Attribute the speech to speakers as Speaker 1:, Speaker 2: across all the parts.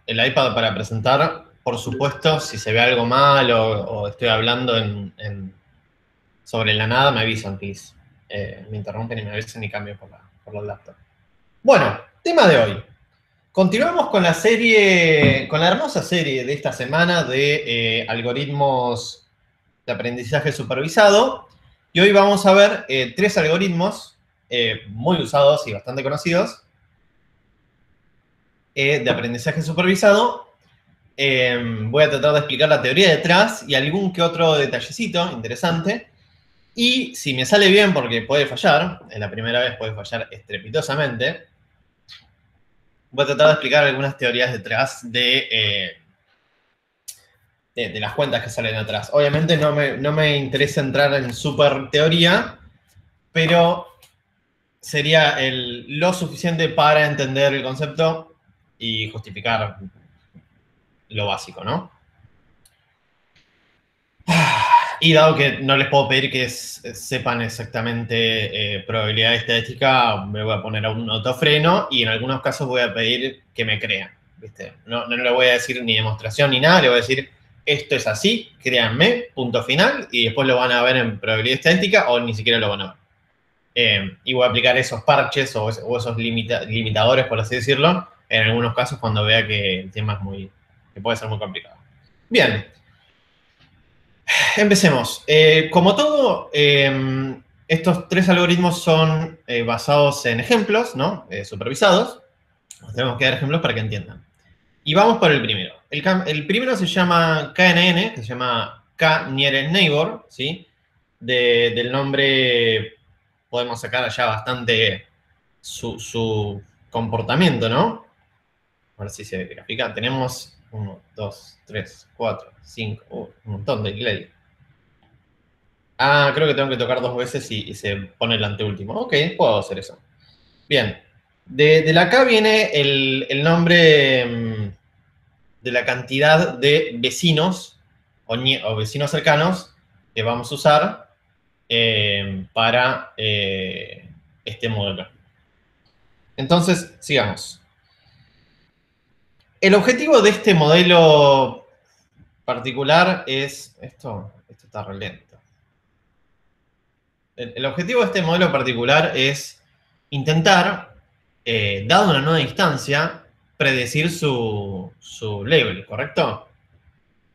Speaker 1: el iPad para presentar, por supuesto, si se ve algo mal o estoy hablando sobre la nada, me avisan, please. Me interrumpen y me avisan y cambio por la laptop. Bueno, tema de hoy. Continuamos con la serie, con la hermosa serie de esta semana de algoritmos de aprendizaje supervisado. Y hoy vamos a ver 3 algoritmos muy usados y bastante conocidos de aprendizaje supervisado. Voy a tratar de explicar la teoría detrás y algún que otro detallecito interesante. Y si me sale bien, porque puede fallar, en la primera vez puede fallar estrepitosamente, voy a tratar de explicar algunas teorías detrás de las cuentas que salen atrás. Obviamente no me interesa entrar en super teoría, pero sería lo suficiente para entender el concepto y justificar lo básico, ¿no? Y dado que no les puedo pedir que sepan exactamente probabilidad estadística, me voy a poner a un autofreno y en algunos casos voy a pedir que me crean, ¿viste? No le voy a decir ni demostración ni nada, le voy a decir esto es así, créanme, punto final, y después lo van a ver en probabilidad estadística o ni siquiera lo van a ver. Y voy a aplicar esos parches o esos limitadores, por así decirlo, en algunos casos cuando vea que el tema que puede ser muy complicado. Bien. Empecemos. Como todo, estos 3 algoritmos son basados en ejemplos, ¿no? Supervisados. Nos tenemos que dar ejemplos para que entiendan. Y vamos por el primero. El primero se llama KNN, que se llama K-Nearest Neighbor, ¿sí? Del nombre podemos sacar allá bastante su comportamiento, ¿no? A ver si se grafica. Tenemos 1, 2, 3, 4, 5, un montón de glide. Ah, creo que tengo que tocar 2 veces y se pone el anteúltimo. Ok, puedo hacer eso. Bien. De la K viene el nombre de la cantidad de vecinos o vecinos cercanos que vamos a usar para este modelo. Entonces, sigamos. El objetivo de este modelo particular es... Esto está re lento. El objetivo de este modelo particular es intentar, dado una nueva instancia, predecir su label, ¿correcto?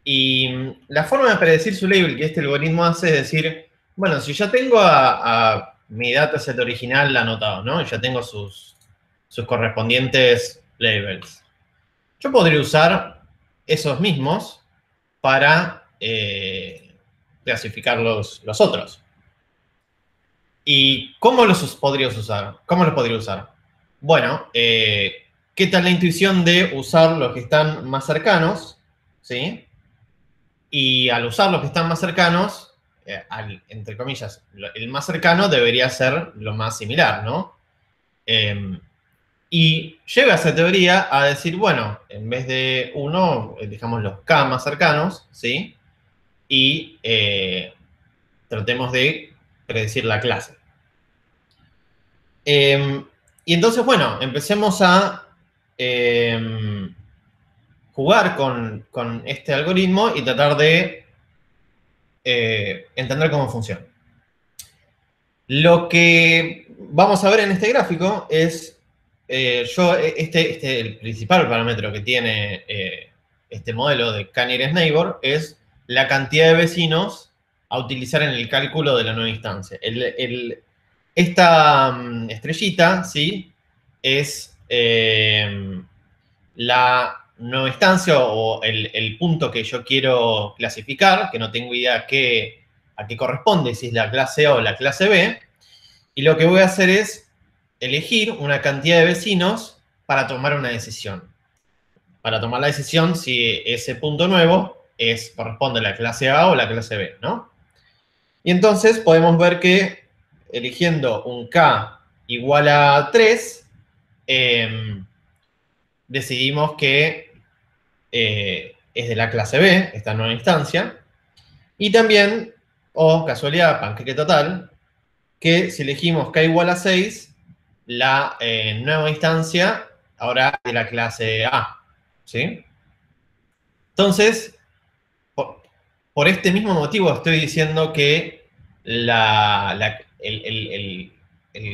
Speaker 1: Y la forma de predecir su label que este algoritmo hace es decir, bueno, si ya tengo a mi dataset original anotado, ¿no? Ya tengo sus correspondientes labels. Yo podría usar esos mismos para clasificar los otros. ¿Y cómo los podría usar? ¿Cómo los podría usar? Bueno, ¿qué tal la intuición de usar los que están más cercanos? ¿Sí? Y al usar los que están más cercanos, entre comillas, el más cercano debería ser lo más similar, ¿no? Y llega esa teoría a decir, bueno, en vez de 1, dejamos los K más cercanos, ¿sí? Y tratemos de predecir la clase. Y entonces, bueno, empecemos a jugar con este algoritmo y tratar de entender cómo funciona. Lo que vamos a ver en este gráfico es, el principal parámetro que tiene este modelo de K-Nearest Neighbor es la cantidad de vecinos a utilizar en el cálculo de la nueva instancia. Esta estrellita, ¿sí? Es la nueva instancia o el punto que yo quiero clasificar, que no tengo idea a qué corresponde, si es la clase A o la clase B. Y lo que voy a hacer es elegir una cantidad de vecinos para tomar una decisión. Para tomar la decisión si ese punto nuevo corresponde a la clase A o la clase B, ¿no? Y entonces podemos ver que eligiendo un K igual a 3, decidimos que es de la clase B, esta nueva instancia. Y también, casualidad, panqueque total, que si elegimos K igual a 6, la nueva instancia ahora es de la clase A. ¿sí? Entonces, por este mismo motivo estoy diciendo que la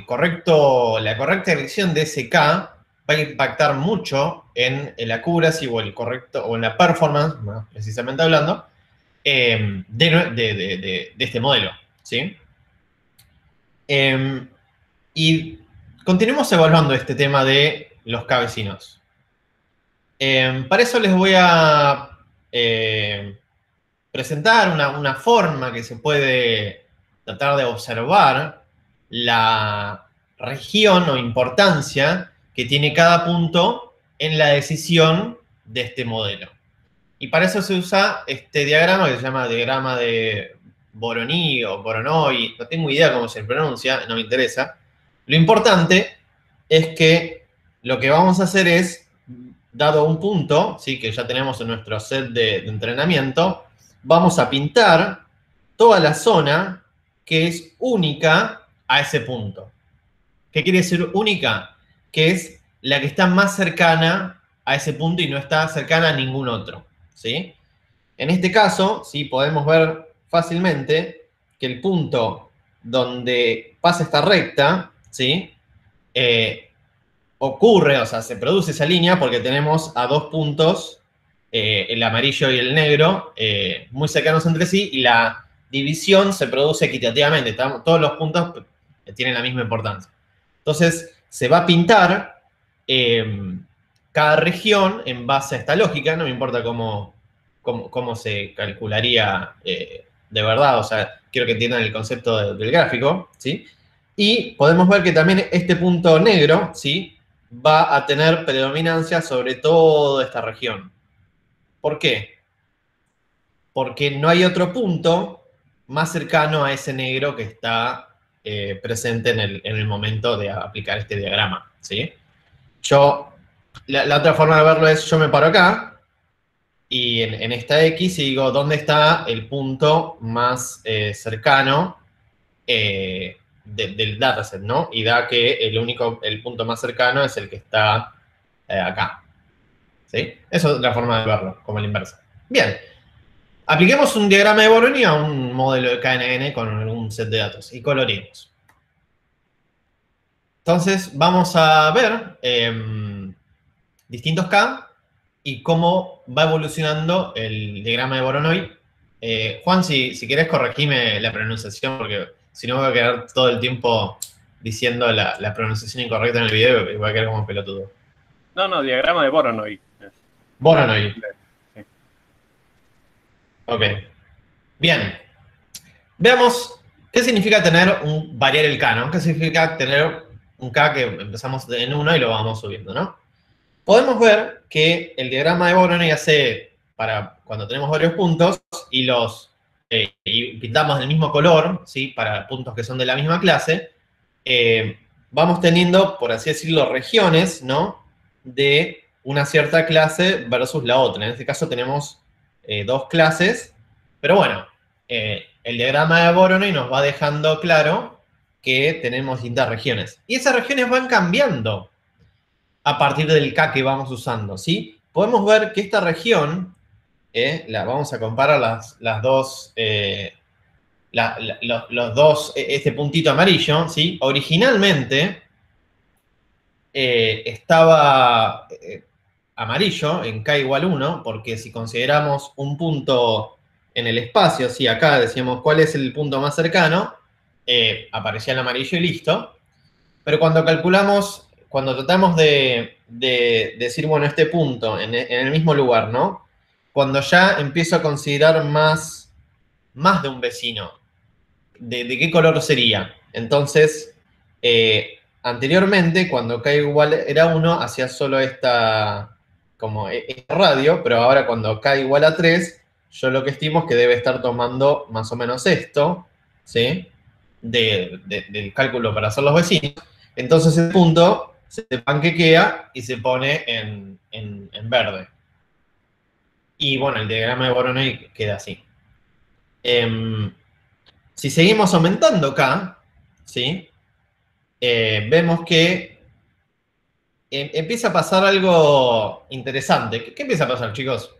Speaker 1: correcta elección de ese K va a impactar mucho en el accuracy o o en la performance, más precisamente hablando, de este modelo, ¿sí? Y continuemos evaluando este tema de los K vecinos. Para eso les voy a presentar una forma que se puede tratar de observar la región o importancia que tiene cada punto en la decisión de este modelo. Y para eso se usa este diagrama que se llama diagrama de Voronoi o Voronoi, no tengo idea cómo se pronuncia, no me interesa. Lo importante es que lo que vamos a hacer es, dado un punto, ¿sí? Que ya tenemos en nuestro set de entrenamiento, vamos a pintar toda la zona que es única a ese punto. ¿Qué quiere decir única? Que es la que está más cercana a ese punto y no está cercana a ningún otro, ¿sí? En este caso, ¿sí? Podemos ver fácilmente que el punto donde pasa esta recta, ¿sí? Ocurre, o sea, se produce esa línea porque tenemos a dos puntos, el amarillo y el negro, muy cercanos entre sí, y la división se produce equitativamente. Todos los puntos tienen la misma importancia. Entonces, se va a pintar cada región en base a esta lógica, no me importa cómo se calcularía de verdad, o sea, quiero que entiendan el concepto del gráfico, ¿sí? Y podemos ver que también este punto negro, ¿sí? Va a tener predominancia sobre toda esta región. ¿Por qué? Porque no hay otro punto más cercano a ese negro que está presente en el momento de aplicar este diagrama, ¿sí? La otra forma de verlo es, yo me paro acá, y en esta X y digo, ¿dónde está el punto más cercano del dataset, ¿no? Y da que el punto más cercano es el que está acá, ¿sí? Esa es la forma de verlo, como la inversa. Bien, apliquemos un diagrama de Voronoi a un modelo de KNN con algún set de datos y coloreemos. Entonces, vamos a ver distintos K y cómo va evolucionando el diagrama de Voronoi. Juan, si querés corregime la pronunciación, porque si no voy a quedar todo el tiempo diciendo la pronunciación incorrecta en el video y voy a quedar como pelotudo.
Speaker 2: No, diagrama de Voronoi.
Speaker 1: Voronoi.
Speaker 2: Sí.
Speaker 1: Ok. Bien. Veamos qué significa variar el K, ¿no? ¿Qué significa tener un K que empezamos en 1 y lo vamos subiendo, ¿no? Podemos ver que el diagrama de Voronoi hace, para cuando tenemos varios puntos y pintamos del mismo color, ¿sí? Para puntos que son de la misma clase, vamos teniendo, por así decirlo, regiones, ¿no? De una cierta clase versus la otra. En este caso tenemos dos clases, pero bueno, el diagrama de Voronoi nos va dejando claro que tenemos distintas regiones. Y esas regiones van cambiando a partir del K que vamos usando, ¿sí? Podemos ver que esta región, vamos a comparar las dos, los dos, este puntito amarillo, ¿sí? Originalmente estaba amarillo en K igual 1, porque si consideramos un punto en el espacio, ¿sí? Acá decíamos cuál es el punto más cercano, aparecía el amarillo y listo. Pero cuando tratamos de decir, bueno, este punto en el mismo lugar, ¿no? Cuando ya empiezo a considerar más de un vecino, ¿de qué color sería? Entonces, anteriormente, cuando K igual era 1, hacía solo esta radio, pero ahora cuando K igual a 3, yo lo que estimo es que debe estar tomando más o menos esto, ¿sí? Del cálculo para hacer los vecinos. Entonces el punto se panquequea y se pone en verde. Y bueno, el diagrama de Voronoi queda así. Si seguimos aumentando K, ¿sí? Vemos que empieza a pasar algo interesante. ¿Qué empieza a pasar, chicos?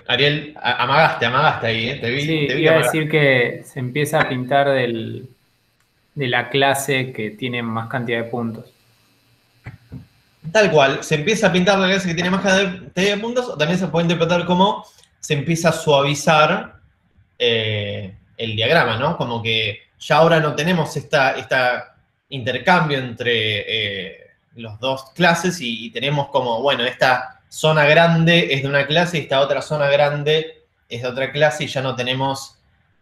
Speaker 1: Ariel, amagaste ahí, ¿eh?
Speaker 3: Sí,
Speaker 1: Te vi que
Speaker 3: iba a
Speaker 1: amagaste.
Speaker 3: decir que se empieza a pintar de la clase que tiene más cantidad de puntos.
Speaker 1: Tal cual, se empieza a pintar la clase que tiene más cantidad de puntos, o también se puede interpretar como se empieza a suavizar el diagrama, ¿no? Como que ya ahora no tenemos esta intercambio entre los dos clases y tenemos como, bueno, esta zona grande es de una clase y esta otra zona grande es de otra clase y ya no tenemos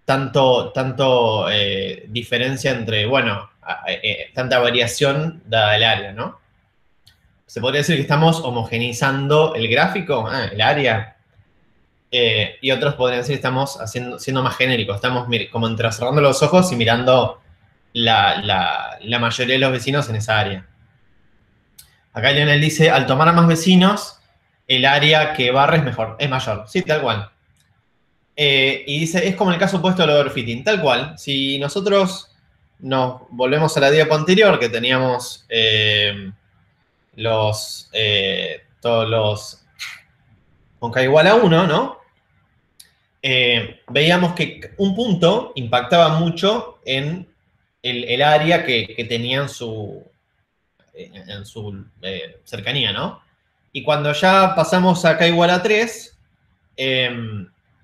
Speaker 1: tanto diferencia entre, bueno, tanta variación dada el área, ¿no? Se podría decir que estamos homogeneizando el gráfico, el área, y otros podrían decir que estamos siendo más genéricos, estamos como entrecerrando los ojos y mirando la mayoría de los vecinos en esa área. Acá Lionel dice, al tomar a más vecinos, el área que barre es mayor. Sí, tal cual. Y dice, es como el caso opuesto al overfitting, tal cual. Si nosotros nos volvemos a la diapo anterior, que teníamos todos los con K igual a 1, ¿no? Veíamos que un punto impactaba mucho en el área que tenía en su cercanía, ¿no? Y cuando ya pasamos a K igual a 3,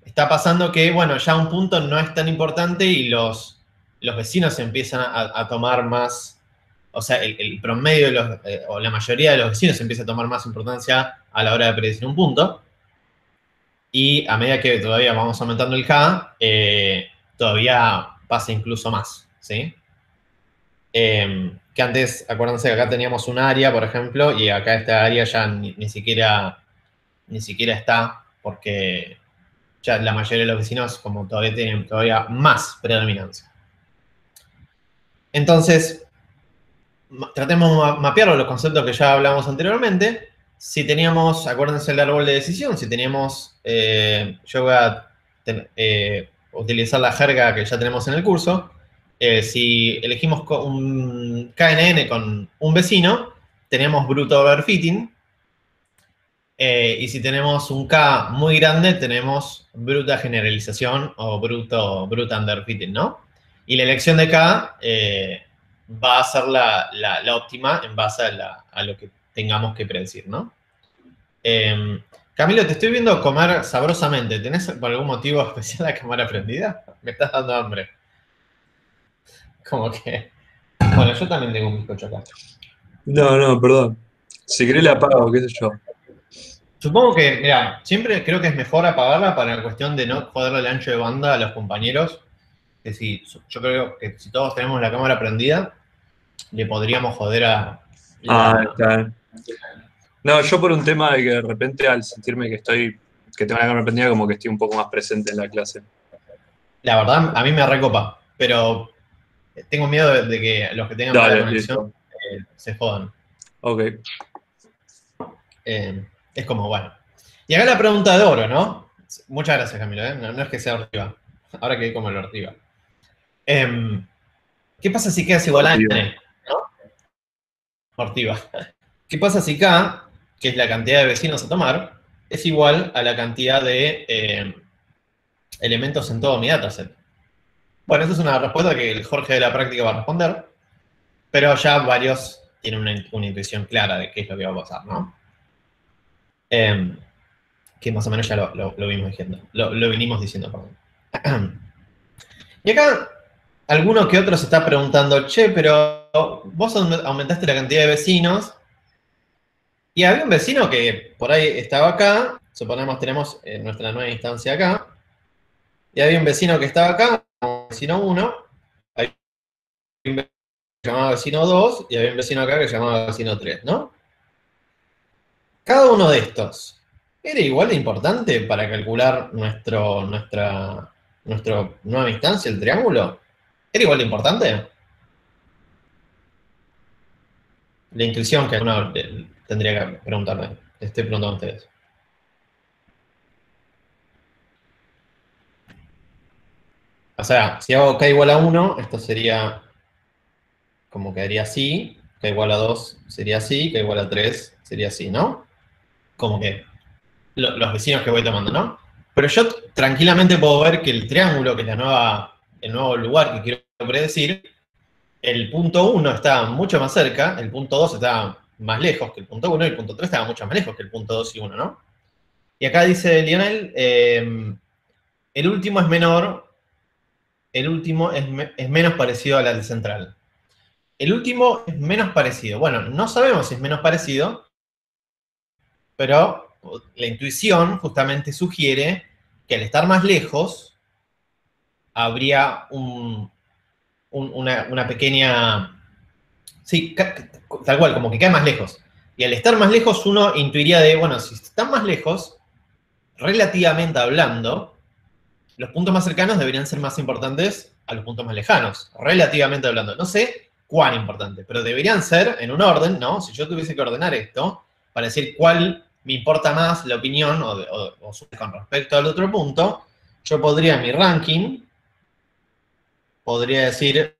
Speaker 1: está pasando que, bueno, ya un punto no es tan importante y los vecinos empiezan a tomar más, o sea, el promedio o la mayoría de los vecinos empieza a tomar más importancia a la hora de predecir un punto. Y a medida que todavía vamos aumentando el K, todavía pasa incluso más, ¿sí? Que antes, acuérdense que acá teníamos un área, por ejemplo, y acá esta área ya ni siquiera está, porque ya la mayoría de los vecinos como todavía tienen todavía más predominancia. Entonces, tratemos de mapear los conceptos que ya hablamos anteriormente. Si teníamos, acuérdense el árbol de decisión, si teníamos, yo voy a utilizar la jerga que ya tenemos en el curso. Si elegimos un KNN con un vecino, tenemos bruto overfitting. Y si tenemos un K muy grande, tenemos bruta generalización o bruta underfitting, ¿no? Y la elección de K va a ser la óptima en base a lo que tengamos que predecir, ¿no? Camilo, te estoy viendo comer sabrosamente. ¿Tenés por algún motivo especial la cámara prendida? Me estás dando hambre. Como que... Bueno, yo también tengo un bizcocho acá.
Speaker 4: No, perdón. Si querés la apago, qué sé yo.
Speaker 1: Supongo que, mira, siempre creo que es mejor apagarla para la cuestión de no joderle el ancho de banda a los compañeros. Que si, yo creo que si todos tenemos la cámara prendida, le podríamos joder a...
Speaker 4: Está bien. No, yo por un tema de que de repente al sentirme que tengo la cámara prendida, como que estoy un poco más presente en la clase.
Speaker 1: La verdad, a mí me recopa, pero tengo miedo de que los que tengan mala
Speaker 4: Dale,
Speaker 1: conexión se jodan.
Speaker 4: Ok.
Speaker 1: Es como, bueno. Y acá la pregunta de oro, ¿no? Muchas gracias, Camilo, ¿eh? No es que sea ortiva. Ahora que como el ortiva. ¿Qué pasa si K es igual a N? ¿No? Ortiva. ¿Qué pasa si K, que es la cantidad de vecinos a tomar, es igual a la cantidad de elementos en todo mi dataset? Bueno, esa es una respuesta que el Jorge de la práctica va a responder, pero ya varios tienen una intuición clara de qué es lo que va a pasar, ¿no? Que más o menos ya lo vimos diciendo, lo vinimos diciendo, perdón. Y acá, alguno que otro se está preguntando, che, pero vos aumentaste la cantidad de vecinos, y había un vecino que por ahí estaba acá, suponemos tenemos nuestra nueva instancia acá, y había un vecino que estaba acá, vecino 1, había un vecino que se llamaba vecino 2, y había un vecino acá que se llamaba vecino 3, ¿no? Cada uno de estos, ¿era igual de importante para calcular nuestra nueva instancia, el triángulo? ¿Era igual de importante? La intuición que uno tendría que preguntarme. Le estoy preguntando a ustedes. O sea, si hago k igual a 1, esto sería, como quedaría así, k igual a 2 sería así, k igual a 3 sería así, ¿no? Como que los vecinos que voy tomando, ¿no? Pero yo tranquilamente puedo ver que el triángulo, que es el nuevo lugar que quiero predecir, el punto 1 está mucho más cerca, el punto 2 está más lejos que el punto 1, y el punto 3 estaba mucho más lejos que el punto 2 y 1, ¿no? Y acá dice Lionel, el último es menor, el último es menos parecido a la del central. El último es menos parecido. Bueno, no sabemos si es menos parecido, pero la intuición justamente sugiere que al estar más lejos, habría una pequeña... Sí, tal cual, como que cae más lejos. Y al estar más lejos, uno intuiría de, bueno, si están más lejos, relativamente hablando, los puntos más cercanos deberían ser más importantes a los puntos más lejanos, relativamente hablando. No sé cuán importante, pero deberían ser en un orden, ¿no? Si yo tuviese que ordenar esto, para decir cuál me importa más la opinión o con respecto al otro punto, yo podría en mi ranking, podría decir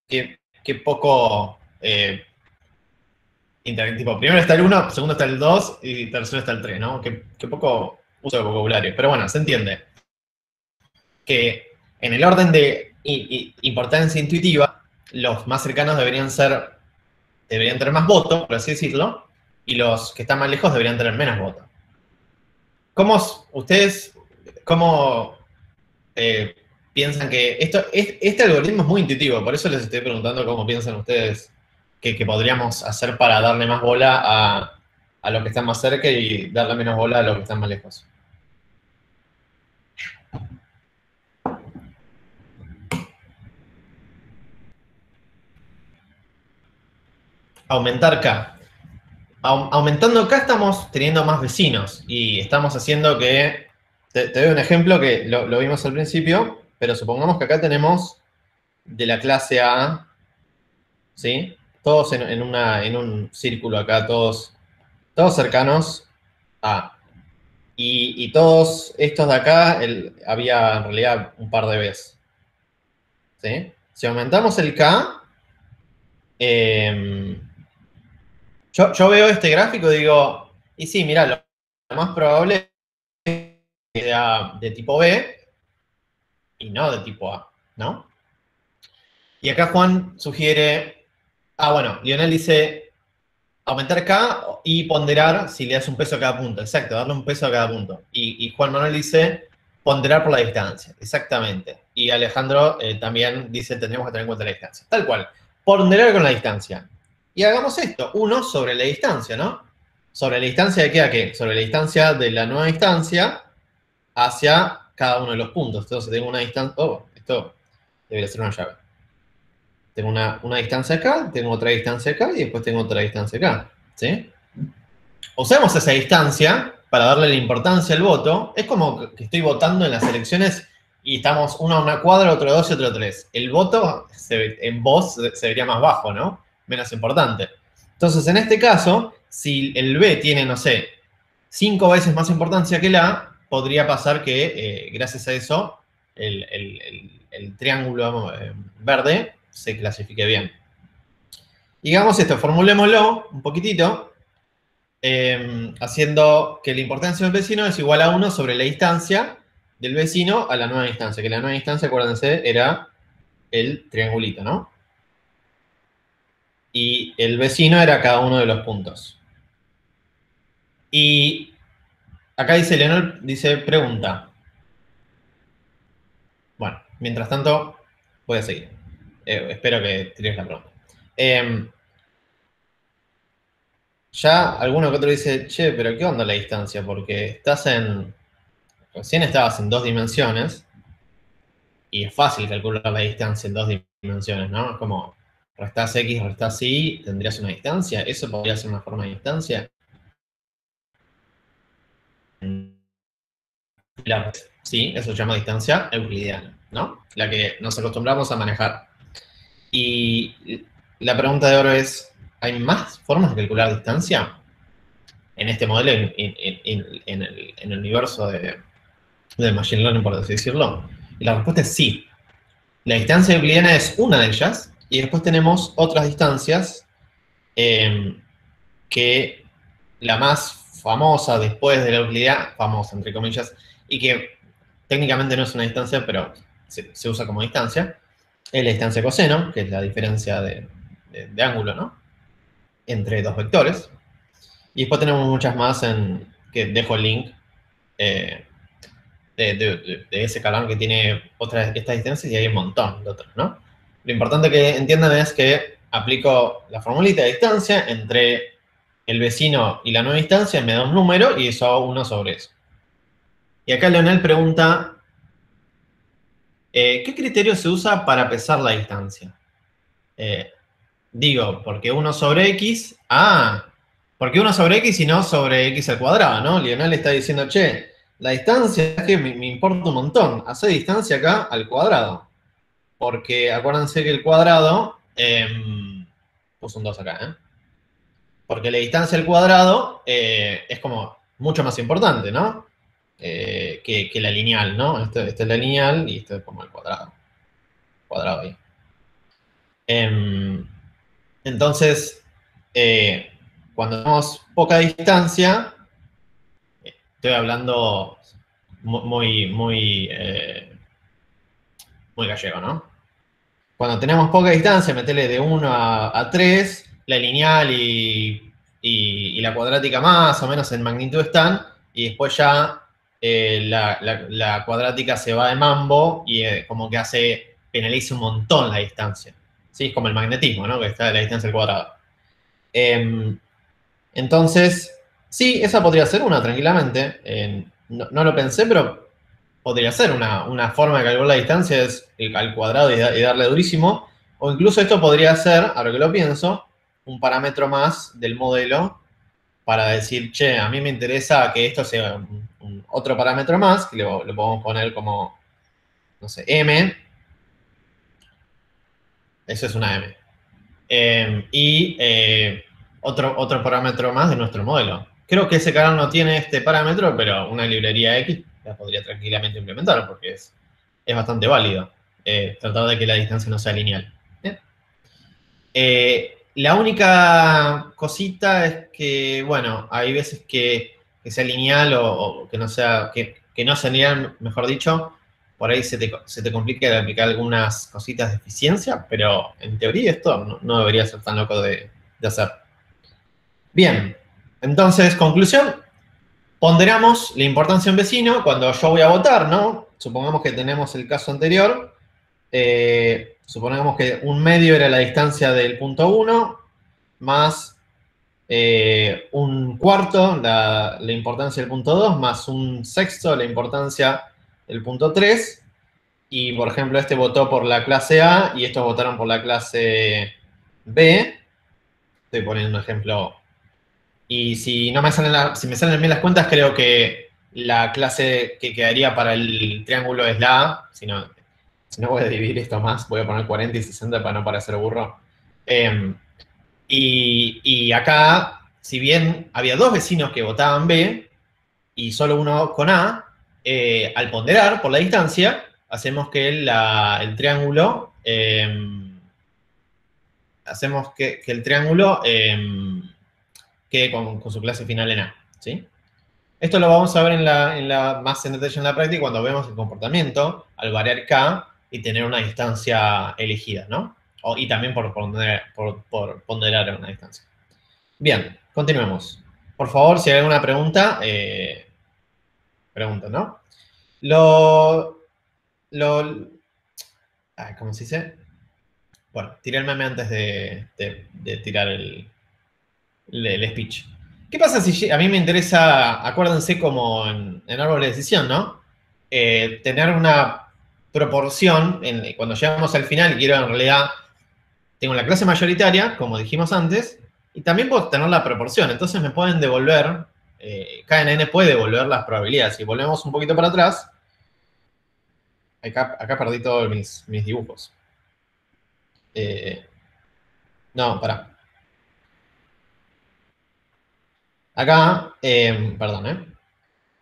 Speaker 1: que poco... tipo, primero está el 1, segundo está el 2 y tercero está el 3, ¿no? Que poco uso de vocabulario. Pero bueno, se entiende que en el orden de importancia intuitiva, los más cercanos deberían tener más votos, por así decirlo, y los que están más lejos deberían tener menos votos. ¿Cómo piensan que este algoritmo es muy intuitivo? Por eso les estoy preguntando cómo piensan ustedes que podríamos hacer para darle más bola a los que están más cerca y darle menos bola a los que están más lejos. Aumentar K. Aumentando K estamos teniendo más vecinos y estamos haciendo que... Te doy un ejemplo que lo vimos al principio, pero supongamos que acá tenemos de la clase A, ¿sí? Todos en un círculo acá, todos cercanos a. Y todos estos de acá, había en realidad un par de Bs. ¿Sí? Si aumentamos el K, yo veo este gráfico y digo, y sí, mirá, lo más probable es que sea de tipo B y no de tipo A, ¿no? Y acá Juan sugiere, bueno, Lionel dice aumentar K y ponderar si le das un peso a cada punto. Exacto, darle un peso a cada punto. Y Juan Manuel dice ponderar por la distancia. Exactamente. Y Alejandro también dice tendríamos que tener en cuenta la distancia. Tal cual. Ponderar con la distancia. Y hagamos esto. 1 sobre la distancia, ¿no? ¿Sobre la distancia de qué a qué? Sobre la distancia de la nueva distancia hacia cada uno de los puntos. Entonces tengo una distancia... esto debería ser una llave. Tengo una distancia acá, tengo otra distancia acá y después tengo otra distancia acá. ¿Sí? Usemos esa distancia para darle la importancia al voto. Es como que estoy votando en las elecciones y estamos uno a una cuadra, otro a 2 y otro a 3. El voto en voz se vería más bajo, ¿no? Menos importante. Entonces, en este caso, si el B tiene, no sé, 5 veces más importancia que el A, podría pasar que, gracias a eso, el triángulo verde se clasifique bien. Digamos esto, formulémoslo un poquitito, haciendo que la importancia del vecino es igual a 1 sobre la distancia del vecino a la nueva distancia, que la nueva distancia, acuérdense, era el triangulito, ¿no? Y el vecino era cada uno de los puntos. Y acá dice Leonel, dice pregunta. Bueno, mientras tanto, voy a seguir. Espero que tires la pregunta. Ya alguno que otro dice, che, pero ¿qué onda la distancia? Porque recién estabas en 2 dimensiones y es fácil calcular la distancia en 2 dimensiones, ¿no? Es como restás X, restás Y, tendrías una distancia. ¿Eso podría ser una forma de distancia? Sí, eso se llama distancia euclidiana, ¿no? La que nos acostumbramos a manejar. Y la pregunta de oro es, ¿hay más formas de calcular distancia? En este modelo, en el universo del Machine Learning, por así decirlo? Y la respuesta es sí. La distancia euclidiana es una de ellas, y después tenemos otras distancias que la más famosa después de la euclidiana, famosa entre comillas, y que técnicamente no es una distancia, pero se usa como distancia, es la distancia coseno, que es la diferencia de ángulo, ¿no? Entre dos vectores. Y después tenemos muchas más que dejo el link eh, de ese canal que tiene estas distancias y hay un montón de otras, ¿no? Lo importante que entiendan es que aplico la formulita de distancia entre el vecino y la nueva distancia, me da un número y eso hago 1 sobre eso. Y acá Leonel pregunta, ¿qué criterio se usa para pesar la distancia? Digo, porque 1 sobre x, porque 1 sobre x y no sobre x al cuadrado, ¿no? Leonel está diciendo, che, la distancia es que me importa un montón, hace distancia acá al cuadrado. Porque acuérdense que el cuadrado, puse un 2 acá, porque la distancia al cuadrado es como mucho más importante, ¿no? Que la lineal, ¿no? Esta es la lineal y esto es como el cuadrado. Cuadrado ahí. Entonces, cuando tenemos poca distancia, estoy hablando muy gallego, ¿no? Cuando tenemos poca distancia, metele de 1 a 3, la lineal y la cuadrática más o menos en magnitud están, y después ya la cuadrática se va de mambo y como que penaliza un montón la distancia. ¿Sí? Es como el magnetismo, ¿no? Que está de la distancia al cuadrado. Entonces, sí, esa podría ser una tranquilamente. No lo pensé, pero podría ser una forma de calcular la distancia, es al cuadrado y darle durísimo. O incluso esto podría ser, ahora que lo pienso, un parámetro más del modelo para decir, che, a mí me interesa que esto sea otro parámetro más, que lo podemos poner como, no sé, m. Eso es una m. Otro parámetro más de nuestro modelo. Creo que ese canal no tiene este parámetro, pero una librería X la podría tranquilamente implementar porque es bastante válido tratar de que la distancia no sea lineal. La única cosita es que, bueno, hay veces que sea lineal o que no sea, que no sea lineal, mejor dicho, por ahí se te complica de aplicar algunas cositas de eficiencia, pero en teoría esto no debería ser tan loco de hacer. Bien, entonces, conclusión, ponderamos la importancia de un vecino cuando yo voy a votar, ¿no? Supongamos que tenemos el caso anterior, supongamos que un medio era la distancia del punto 1, más un cuarto, la importancia del punto 2, más un sexto, la importancia del punto 3, y por ejemplo este votó por la clase A y estos votaron por la clase B. Estoy poniendo un ejemplo. Y si no me salen si me salen bien las cuentas, creo que la clase que quedaría para el triángulo es la A. Si no voy a dividir esto más, voy a poner 40 y 60 para no parecer burro. Y acá, si bien había dos vecinos que votaban B y solo uno con A, al ponderar por la distancia, hacemos que el triángulo quede con su clase final en A. ¿Sí? Esto lo vamos a ver más en detalle en la práctica cuando vemos el comportamiento al variar K y tener una distancia elegida, ¿no? Y también por ponderar una distancia. Bien, continuemos. Por favor, si hay alguna pregunta, pregunta, ¿no? ¿Cómo se dice? Bueno, tiré el meme antes de tirar el speech. ¿Qué pasa si a mí me interesa, acuérdense como en árbol de decisión, ¿no? Tener una proporción, cuando llegamos al final, quiero en realidad, tengo la clase mayoritaria, como dijimos antes, y también puedo tener la proporción. Entonces me pueden devolver, KNN puede devolver las probabilidades. Si volvemos un poquito para atrás, acá perdí todos mis dibujos. No, pará. Acá, perdón,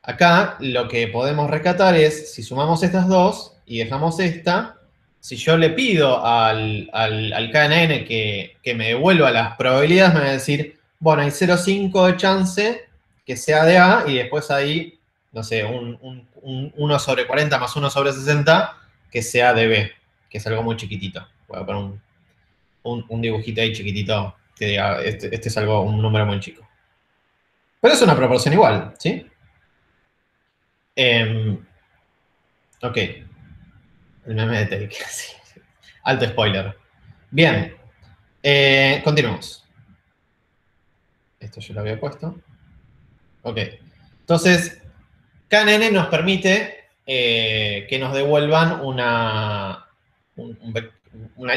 Speaker 1: Acá lo que podemos rescatar es, si sumamos estas dos y dejamos esta, si yo le pido al KNN que me devuelva las probabilidades, me va a decir, bueno, hay 0,5 de chance que sea de A y después hay, no sé, un 1 sobre 40 más 1 sobre 60 que sea de B, que es algo muy chiquitito. Voy a poner un dibujito ahí chiquitito que diga, este es un número muy chico. Pero es una proporción igual, ¿sí? Ok. El meme de Take. Sí. Alto spoiler. Bien. Continuamos. Esto yo lo había puesto. Ok. Entonces, KNN nos permite que nos devuelvan una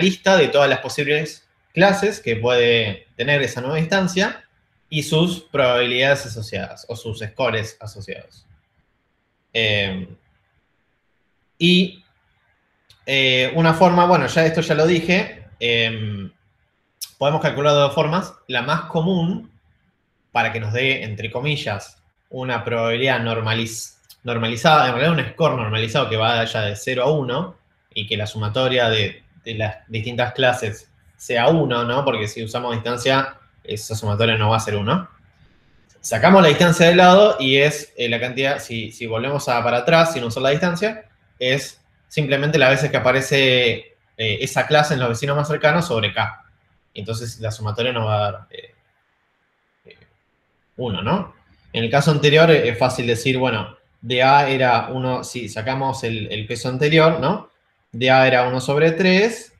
Speaker 1: lista de todas las posibles clases que puede tener esa nueva instancia y sus probabilidades asociadas o sus scores asociados. Y una forma, bueno, ya esto ya lo dije, podemos calcular de dos formas. La más común, para que nos dé, entre comillas, una probabilidad normalizada, en realidad un score normalizado que vaya de 0 a 1 y que la sumatoria de las distintas clases sea 1, ¿no? Porque si usamos distancia, esa sumatoria no va a ser 1. Sacamos la distancia de lado y es la cantidad, si volvemos para atrás sin usar la distancia, es simplemente las veces que aparece esa clase en los vecinos más cercanos sobre K. Entonces la sumatoria nos va a dar 1, ¿no? En el caso anterior es fácil decir, bueno, de A era 1, si sacamos el peso anterior, ¿no? De A era 1 sobre 3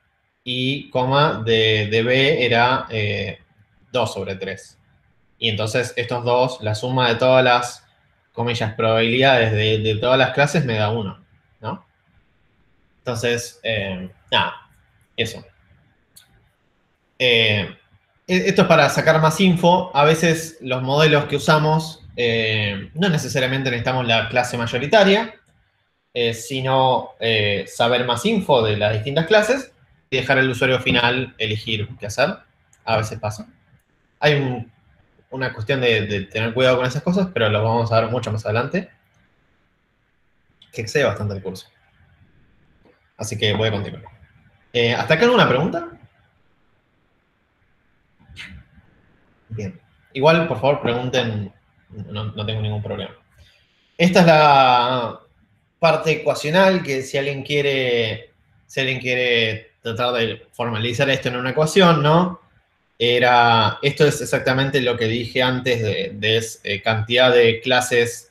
Speaker 1: y, coma, de B era 2 sobre 3. Y entonces estos dos, la suma de todas las, comillas, probabilidades de todas las clases me da 1, ¿no? Entonces, nada, eso. Esto es para sacar más info. A veces los modelos que usamos no necesariamente necesitamos la clase mayoritaria, sino saber más info de las distintas clases y dejar al usuario final elegir qué hacer. A veces pasa. Hay una cuestión de tener cuidado con esas cosas, pero lo vamos a ver mucho más adelante, que excede bastante el curso. Así que voy a continuar. ¿Hasta acá alguna pregunta? Bien. Igual, por favor, pregunten, no tengo ningún problema. Esta es la parte ecuacional, que si alguien quiere tratar de formalizar esto en una ecuación, ¿no? Esto es exactamente lo que dije antes de cantidad de clases,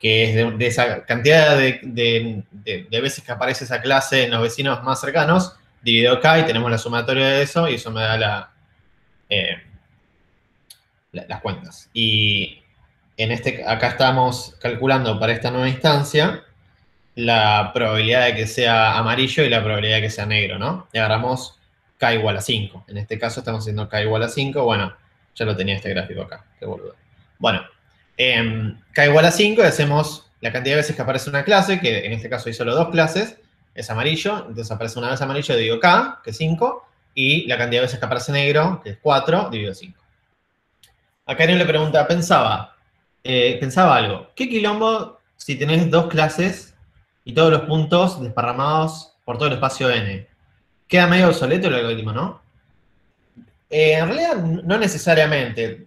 Speaker 1: que es de esa cantidad de veces que aparece esa clase en los vecinos más cercanos, dividido K y tenemos la sumatoria de eso y eso me da las cuentas. Y acá estamos calculando para esta nueva instancia la probabilidad de que sea amarillo y la probabilidad de que sea negro, ¿no? Y agarramos K igual a 5. En este caso estamos haciendo K igual a 5. Bueno, ya lo tenía este gráfico acá. Qué boludo. Bueno, K igual a 5 y hacemos la cantidad de veces que aparece una clase, que en este caso hay solo dos clases, es amarillo. Entonces aparece una vez amarillo, divido K, que es 5, y la cantidad de veces que aparece negro, que es 4, divido 5. Acá alguien le pregunta, pensaba algo. ¿Qué quilombo si tenés dos clases y todos los puntos desparramados por todo el espacio N? Queda medio obsoleto el algoritmo, ¿no? En realidad, no necesariamente.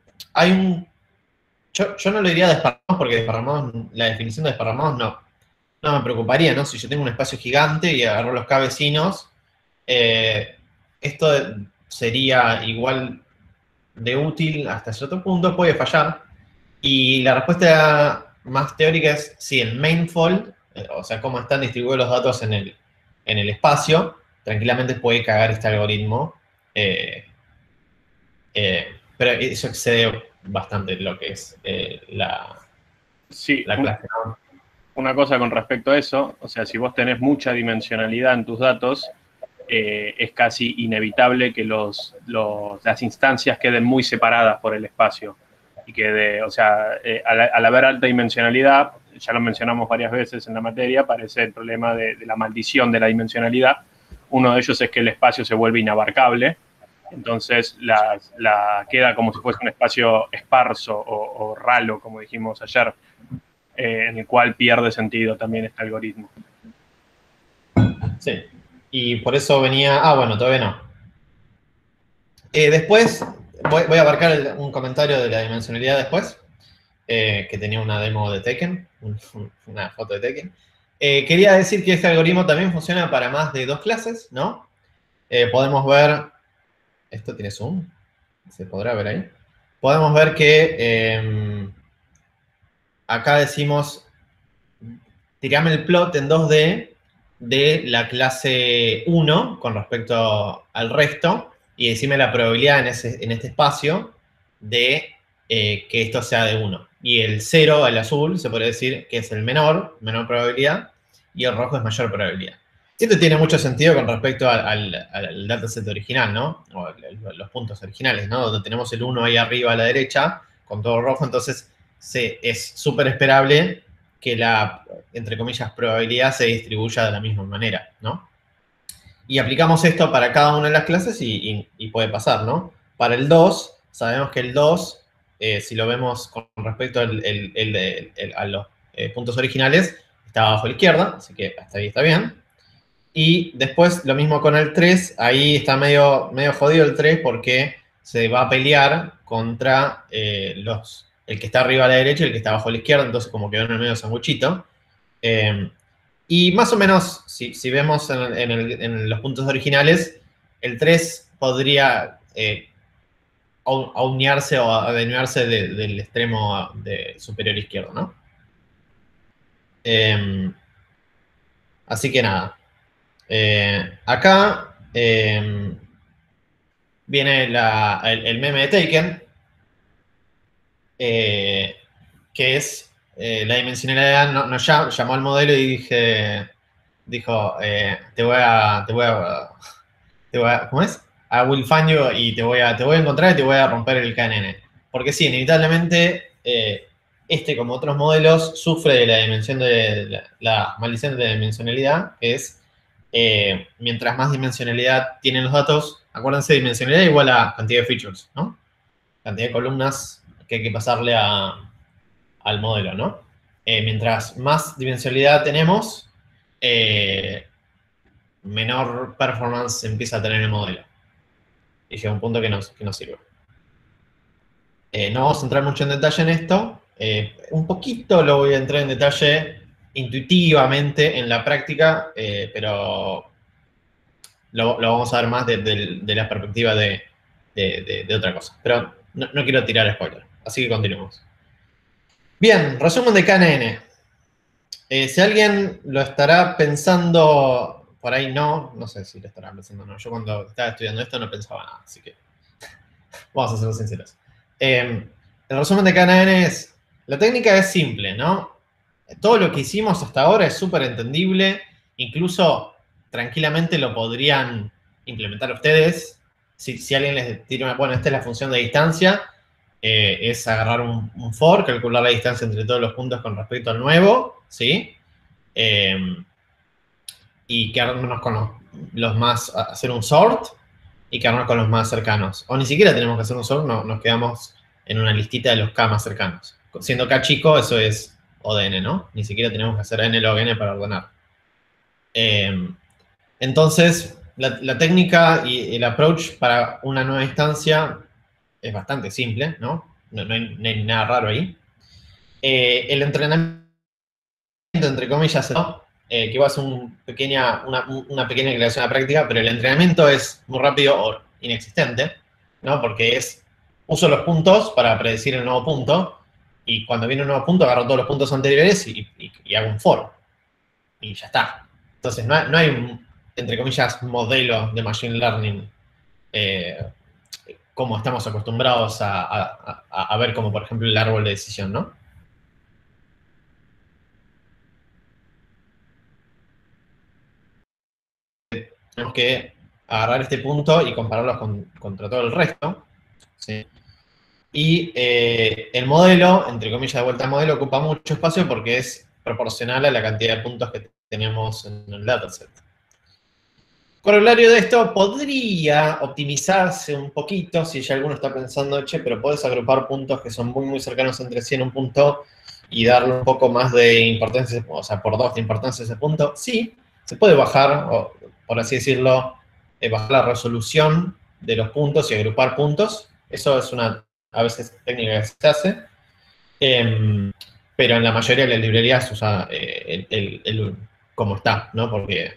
Speaker 1: Yo no lo diría desparramados porque desparramados, la definición de desparramados no me preocuparía, ¿no? Si yo tengo un espacio gigante y agarro los K vecinos, esto sería igual de útil hasta cierto punto, puede fallar. Y la respuesta más teórica es sí, el main-fold, o sea, cómo están distribuidos los datos en el espacio, tranquilamente puede cagar este algoritmo. Pero eso excede bastante lo que es la clase, ¿no?
Speaker 2: Una cosa con respecto a eso, o sea, si vos tenés mucha dimensionalidad en tus datos, es casi inevitable que las instancias queden muy separadas por el espacio. Y que, o sea, al haber alta dimensionalidad, ya lo mencionamos varias veces en la materia, aparece el problema de la maldición de la dimensionalidad. Uno de ellos es que el espacio se vuelve inabarcable, entonces queda como si fuese un espacio esparso o ralo, como dijimos ayer. en el cual pierde sentido también este algoritmo.
Speaker 1: Sí. Y por eso venía... Ah, bueno, todavía no. Después, voy a abarcar un comentario de la dimensionalidad después, que tenía una demo de Tekken, una foto de Tekken. Quería decir que este algoritmo también funciona para más de 2 clases, ¿no? Podemos ver... ¿Esto tiene zoom? ¿Se podrá ver ahí? Podemos ver que acá decimos, tirame el plot en 2D de la clase 1 con respecto al resto y decime la probabilidad en este espacio de que esto sea de 1. Y el 0, el azul, se puede decir que es el menor probabilidad, y el rojo es mayor probabilidad. Esto tiene mucho sentido con respecto al dataset original, ¿no? O los puntos originales, ¿no? Donde tenemos el 1 ahí arriba a la derecha, con todo rojo, entonces es súper esperable que la, entre comillas, probabilidad se distribuya de la misma manera, ¿no? Y aplicamos esto para cada una de las clases y puede pasar, ¿no? Para el 2, sabemos que el 2, si lo vemos con respecto a los puntos originales, está abajo a la izquierda, así que hasta ahí está bien. Y después lo mismo con el 3, ahí está medio jodido el 3 porque se va a pelear contra el que está arriba a la derecha y el que está abajo a la izquierda, entonces como quedó en el medio sanguchito. Y más o menos, si vemos en los puntos originales, el 3 podría aunearse o atenuarse del extremo superior izquierdo, ¿no? Así que nada. Acá viene el meme de Taken, que es la dimensionalidad nos llamó al modelo y dijo, ¿cómo es? I will find you y te voy a encontrar y te voy a romper el KNN. Porque sí, inevitablemente, como otros modelos, sufre de la dimensión de la maldición de la dimensionalidad, que es mientras más dimensionalidad tienen los datos, acuérdense, dimensionalidad igual a cantidad de features, ¿no? Cantidad de columnas que hay que pasarle al modelo, ¿no? Mientras más dimensionalidad tenemos, menor performance empieza a tener el modelo. Y llega un punto que nos sirve. No vamos a entrar mucho en detalle en esto. Un poquito lo voy a entrar en detalle intuitivamente en la práctica, pero lo vamos a ver más de la perspectiva de otra cosa. Pero no quiero tirar spoiler, así que continuemos. Bien, resumen de KNN. Si alguien lo estará pensando, por ahí no sé si lo estará pensando o no. Yo cuando estaba estudiando esto no pensaba nada, así que vamos a ser sinceros. El resumen de KNN es, la técnica es simple, ¿no? Todo lo que hicimos hasta ahora es súper entendible, incluso tranquilamente lo podrían implementar ustedes. Si alguien les tira bueno, esta es la función de distancia, es agarrar un for, calcular la distancia entre todos los puntos con respecto al nuevo, ¿sí? Y quedarnos con los más, hacer un sort y quedarnos con los más cercanos. O ni siquiera tenemos que hacer un sort, nos quedamos en una listita de los K más cercanos. Siendo K chico, eso es ODN, ¿no? Ni siquiera tenemos que hacer N log N para ordenar. Entonces, la técnica y el approach para una nueva instancia es bastante simple, ¿no? No hay nada raro ahí. El entrenamiento, entre comillas, ¿no? Que igual es una pequeña aclaración a la práctica, pero el entrenamiento es muy rápido o inexistente, ¿no? Porque uso los puntos para predecir el nuevo punto, y cuando viene un nuevo punto agarro todos los puntos anteriores y hago un for. Y ya está. Entonces no hay un, entre comillas, modelo de machine learning como estamos acostumbrados a ver como, por ejemplo, el árbol de decisión, ¿no? Tenemos que agarrar este punto y compararlos contra todo el resto, ¿sí? Y el modelo, entre comillas de vuelta al modelo, ocupa mucho espacio porque es proporcional a la cantidad de puntos que tenemos en el dataset. Corolario de esto, podría optimizarse un poquito si ya alguno está pensando, che, pero podés agrupar puntos que son muy, muy cercanos entre sí en un punto y darle un poco más de importancia, o sea, por 2 de importancia a ese punto, sí, se puede bajar, o, por así decirlo, bajar la resolución de los puntos y agrupar puntos. Eso es una, a veces, técnica que se hace. Pero en la mayoría de las librerías se usa el como está, ¿no? Porque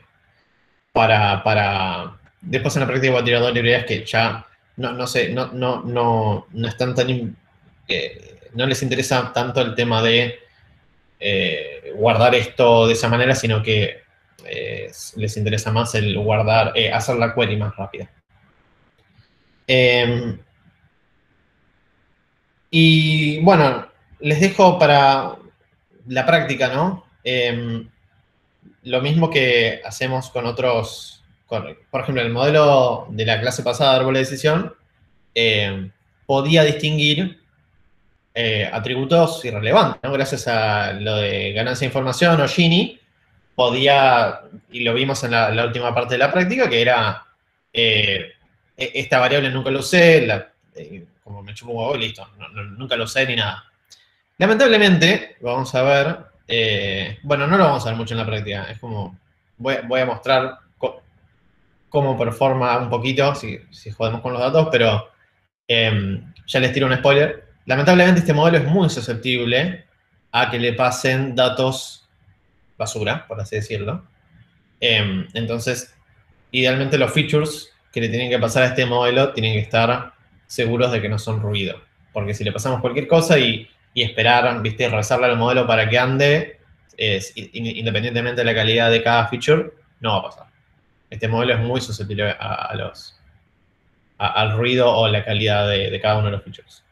Speaker 1: después en la práctica voy a tirar 2 librerías que ya no sé, no están tan, no les interesa tanto el tema de guardar esto de esa manera, sino que les interesa más el guardar, hacer la query más rápida. Y bueno, les dejo para la práctica, ¿no? Lo mismo que hacemos con otros, por ejemplo, el modelo de la clase pasada de árbol de decisión podía distinguir atributos irrelevantes, ¿no? Gracias a lo de ganancia de información o Gini, podía, y lo vimos en la última parte de la práctica, que era esta variable nunca lo usé, como me chupo un huevo y listo, nunca lo usé ni nada. Lamentablemente, vamos a ver, bueno, no lo vamos a ver mucho en la práctica, es como, voy a mostrar cómo performa un poquito, si jodemos con los datos, pero ya les tiro un spoiler. Lamentablemente este modelo es muy susceptible a que le pasen datos basura, por así decirlo. Entonces, idealmente los features que le tienen que pasar a este modelo tienen que estar seguros de que no son ruido. Porque si le pasamos cualquier cosa y esperar, ¿viste? Rezarle al modelo para que ande, independientemente de la calidad de cada feature, no va a pasar. Este modelo es muy susceptible al ruido o la calidad de cada uno de los features.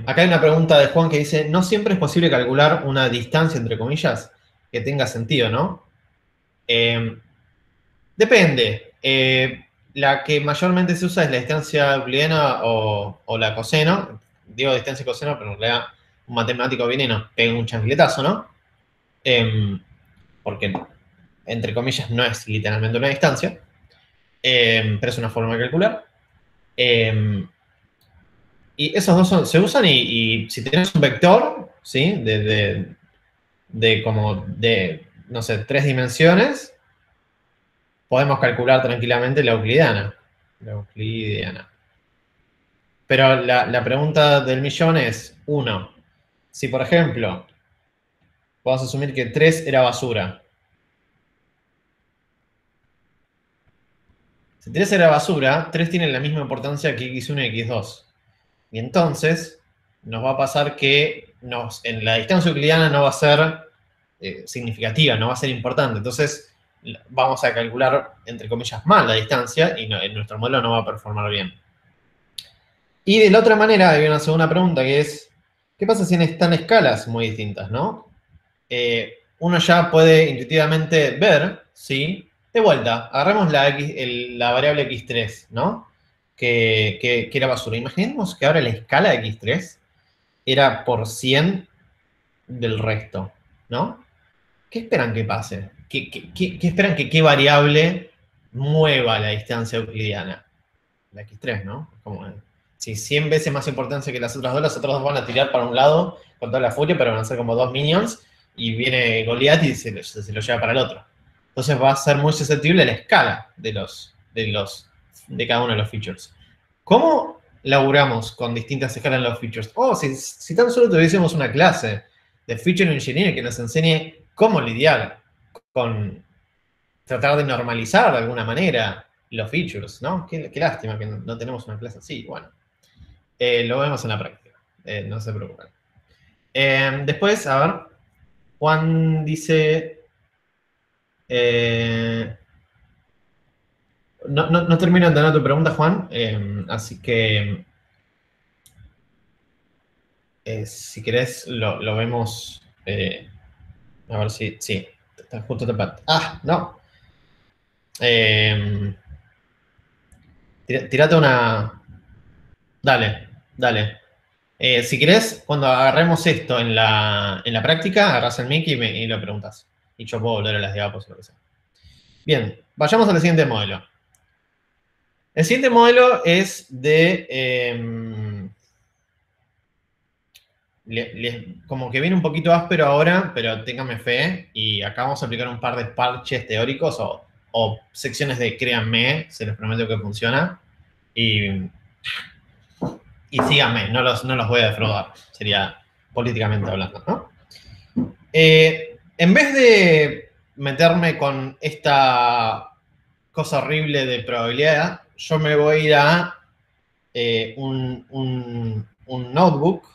Speaker 1: Acá hay una pregunta de Juan que dice, ¿no siempre es posible calcular una distancia, entre comillas, que tenga sentido, no? Depende. La que mayormente se usa es la distancia euclidiana o la coseno. Digo distancia coseno, pero en realidad un matemático viene y nos pega un chancletazo, ¿no? Porque, entre comillas, no es literalmente una distancia, pero es una forma de calcular. Y esos dos se usan y si tenés un vector, ¿sí? No sé, 3 dimensiones, podemos calcular tranquilamente la euclidiana. Pero la pregunta del millón es, 1, si por ejemplo, vamos a asumir que 3 era basura. Si 3 era basura, 3 tiene la misma importancia que x1 y x2. Y entonces, nos va a pasar que en la distancia euclidiana no va a ser significativa, no va a ser importante. Entonces, vamos a calcular, entre comillas, mal la distancia y nuestro modelo no va a performar bien. Y de la otra manera, hay una segunda pregunta que es, ¿qué pasa si están escalas muy distintas, no? Uno ya puede intuitivamente ver, ¿sí? De vuelta, agarramos la variable x3, ¿no? Que era basura. Imaginemos que ahora la escala de x3 era por 100 del resto, ¿no? ¿Qué esperan que pase? ¿Qué esperan qué variable mueva la distancia euclidiana? La x3, ¿no? Como, si 100 veces más importancia que las otras dos van a tirar para un lado con toda la furia, pero van a ser como 2 minions, y viene Goliath y se lo lleva para el otro. Entonces va a ser muy susceptible a la escala de cada uno de los features. ¿Cómo laburamos con distintas escalas en los features? Si tan solo tuviésemos una clase de Feature Engineering que nos enseñe cómo lidiar con tratar de normalizar de alguna manera los features, ¿no? Qué lástima que no tenemos una clase así. Bueno, lo vemos en la práctica, no se preocupen. Después, a ver, Juan dice... No termino de entender tu pregunta, Juan, así que si querés lo vemos, a ver si, sí, está justo tapado. ¡Ah, no! Tirate una... Dale. Si querés, cuando agarremos esto en la práctica, agarrás el mic y lo preguntas. Y yo puedo volver a las diapos o lo que sea. Bien, vayamos al siguiente modelo. El siguiente modelo es de como que viene un poquito áspero ahora, pero ténganme fe, y acá vamos a aplicar un par de parches teóricos o secciones de créanme, se los prometo que funciona, y síganme, no los voy a defraudar, sería políticamente hablando, ¿no? En vez de meterme con esta cosa horrible de probabilidad, yo me voy a ir a un notebook,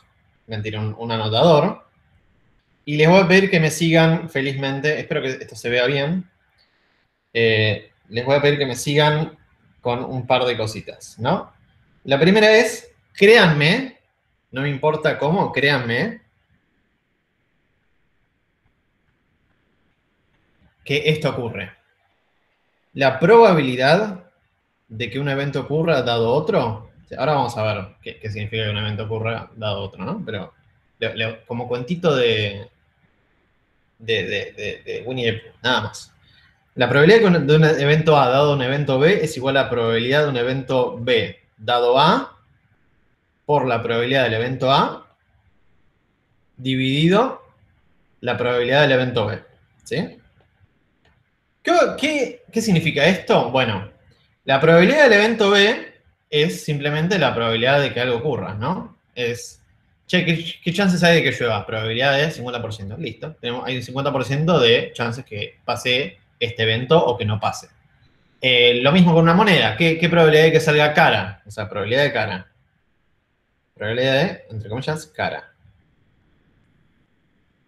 Speaker 1: mentira, un anotador, y les voy a pedir que me sigan felizmente, espero que esto se vea bien, les voy a pedir que me sigan con un par de cositas, ¿no? La primera es, créanme, no me importa cómo, créanme, que esto ocurre. La probabilidad de que un evento ocurra dado otro, ahora vamos a ver qué significa que un evento ocurra dado otro, ¿no? Pero como cuentito de Winnie the Pooh, nada más. La probabilidad de un evento A dado un evento B es igual a la probabilidad de un evento B dado A por la probabilidad del evento A dividido la probabilidad del evento B, ¿sí? ¿Qué significa esto? Bueno, la probabilidad del evento B es simplemente la probabilidad de que algo ocurra, ¿no? Es, che, ¿qué chances hay de que llueva? Probabilidad de 50%. Listo. Hay un 50% de chances que pase este evento o que no pase. Lo mismo con una moneda. ¿Qué probabilidad de que salga cara? O sea, probabilidad de cara. Probabilidad de, entre comillas, cara.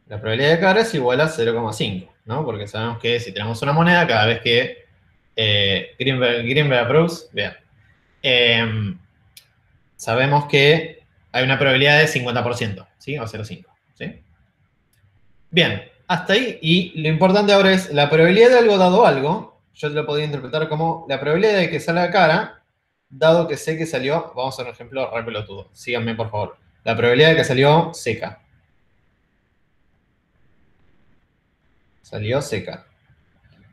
Speaker 1: La probabilidad de cara es igual a 0,5, ¿no? Porque sabemos que si tenemos una moneda, cada vez que Greenberg approves, vean, sabemos que hay una probabilidad de 50%, ¿sí? O 0,5, ¿sí? Bien, hasta ahí. Y lo importante ahora es la probabilidad de algo dado algo. Yo te lo podría interpretar como la probabilidad de que salga cara, dado que sé que salió, vamos a hacer un ejemplo re pelotudo. Síganme, por favor. La probabilidad de que salió seca. Salió seca.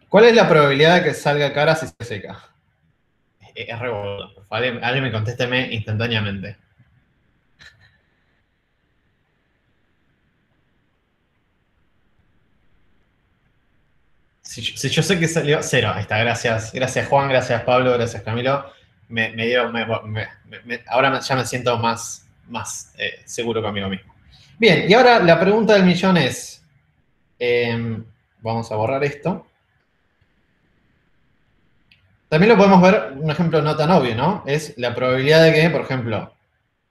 Speaker 1: ¿Cuál es la probabilidad de que salga cara si se seca? Es re boludo. Alguien me contésteme instantáneamente. Si yo sé que salió 0, ahí está, gracias. Gracias Juan, gracias Pablo, gracias Camilo. Ahora ya me siento más seguro conmigo mismo. Bien, y ahora la pregunta del millón es, vamos a borrar esto. También lo podemos ver, un ejemplo no tan obvio, ¿no? Es la probabilidad de que, por ejemplo,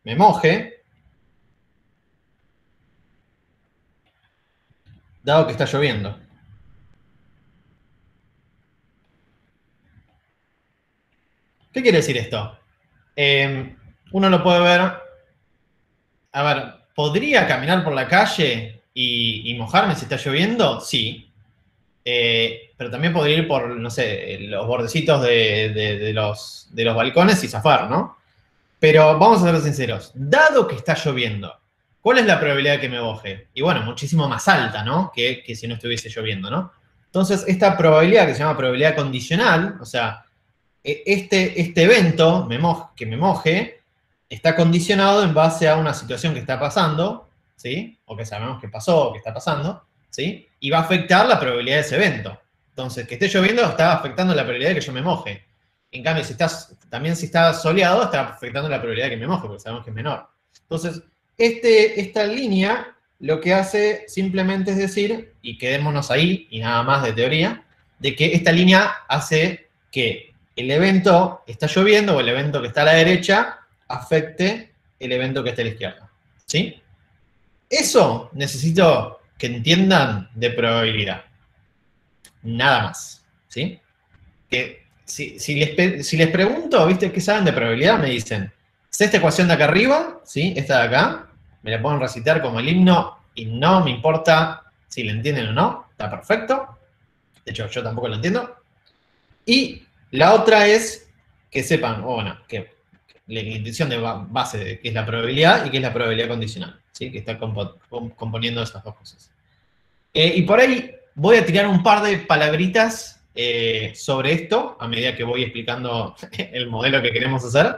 Speaker 1: me moje, dado que está lloviendo. ¿Qué quiere decir esto? Uno lo puede ver, a ver, ¿podría caminar por la calle y mojarme si está lloviendo? Sí. Pero también podría ir por, no sé, los bordecitos de los balcones y zafar, ¿no? Pero vamos a ser sinceros. Dado que está lloviendo, ¿cuál es la probabilidad de que me moje? Y bueno, muchísimo más alta, ¿no? Que si no estuviese lloviendo, ¿no? Entonces, esta probabilidad que se llama probabilidad condicional, o sea, este evento que me moje está condicionado en base a una situación que está pasando, ¿sí? O que sabemos que pasó o que está pasando, ¿sí? Y va a afectar la probabilidad de ese evento. Entonces, que esté lloviendo está afectando la probabilidad de que yo me moje. En cambio, si está soleado, está afectando la probabilidad de que me moje, porque sabemos que es menor. Entonces, esta línea lo que hace simplemente es decir, y quedémonos ahí, y nada más de teoría, de que esta línea hace que el evento que está lloviendo o el evento que está a la derecha afecte el evento que está a la izquierda. ¿Sí? Eso necesito que entiendan de probabilidad. Nada más. ¿Sí? Que si les pregunto, ¿viste? ¿Qué saben de probabilidad? Me dicen, sé esta ecuación de acá arriba, ¿sí? Esta de acá, me la pueden recitar como el himno y no me importa si la entienden o no, está perfecto. De hecho, yo tampoco lo entiendo. Y la otra es que sepan, bueno, que la intención de base de qué es la probabilidad y qué es la probabilidad condicional, ¿sí? Que está componiendo esas dos cosas. Y por ahí voy a tirar un par de palabritas sobre esto, a medida que voy explicando el modelo que queremos hacer.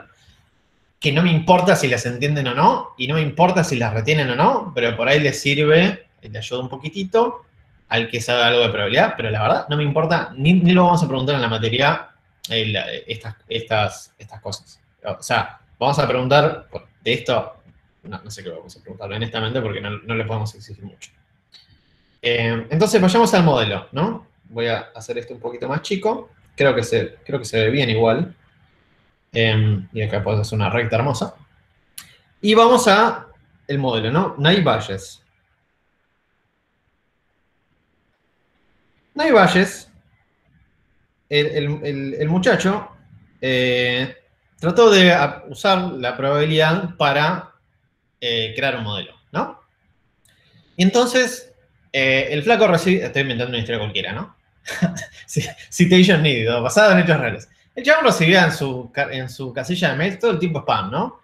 Speaker 1: que no me importa si las entienden o no, y no me importa si las retienen o no, pero por ahí les sirve, le ayuda un poquitito al que sabe algo de probabilidad, pero la verdad no me importa, ni lo vamos a preguntar en la materia estas cosas. O sea, vamos a preguntar de esto, no sé qué vamos a preguntar honestamente porque no le podemos exigir mucho. Entonces vayamos al modelo, ¿no? Voy a hacer esto un poquito más chico, creo que se ve bien igual. Y acá puedes hacer una recta hermosa. Y vamos a el modelo, ¿no? Naive Bayes. Naive Bayes, el muchacho, trató de usar la probabilidad para crear un modelo, ¿no? Y entonces, el flaco recibe, estoy inventando una historia cualquiera, ¿no? Citation needed, basado en hechos reales. El chabón recibía en su casilla de mail todo el tiempo spam, ¿no?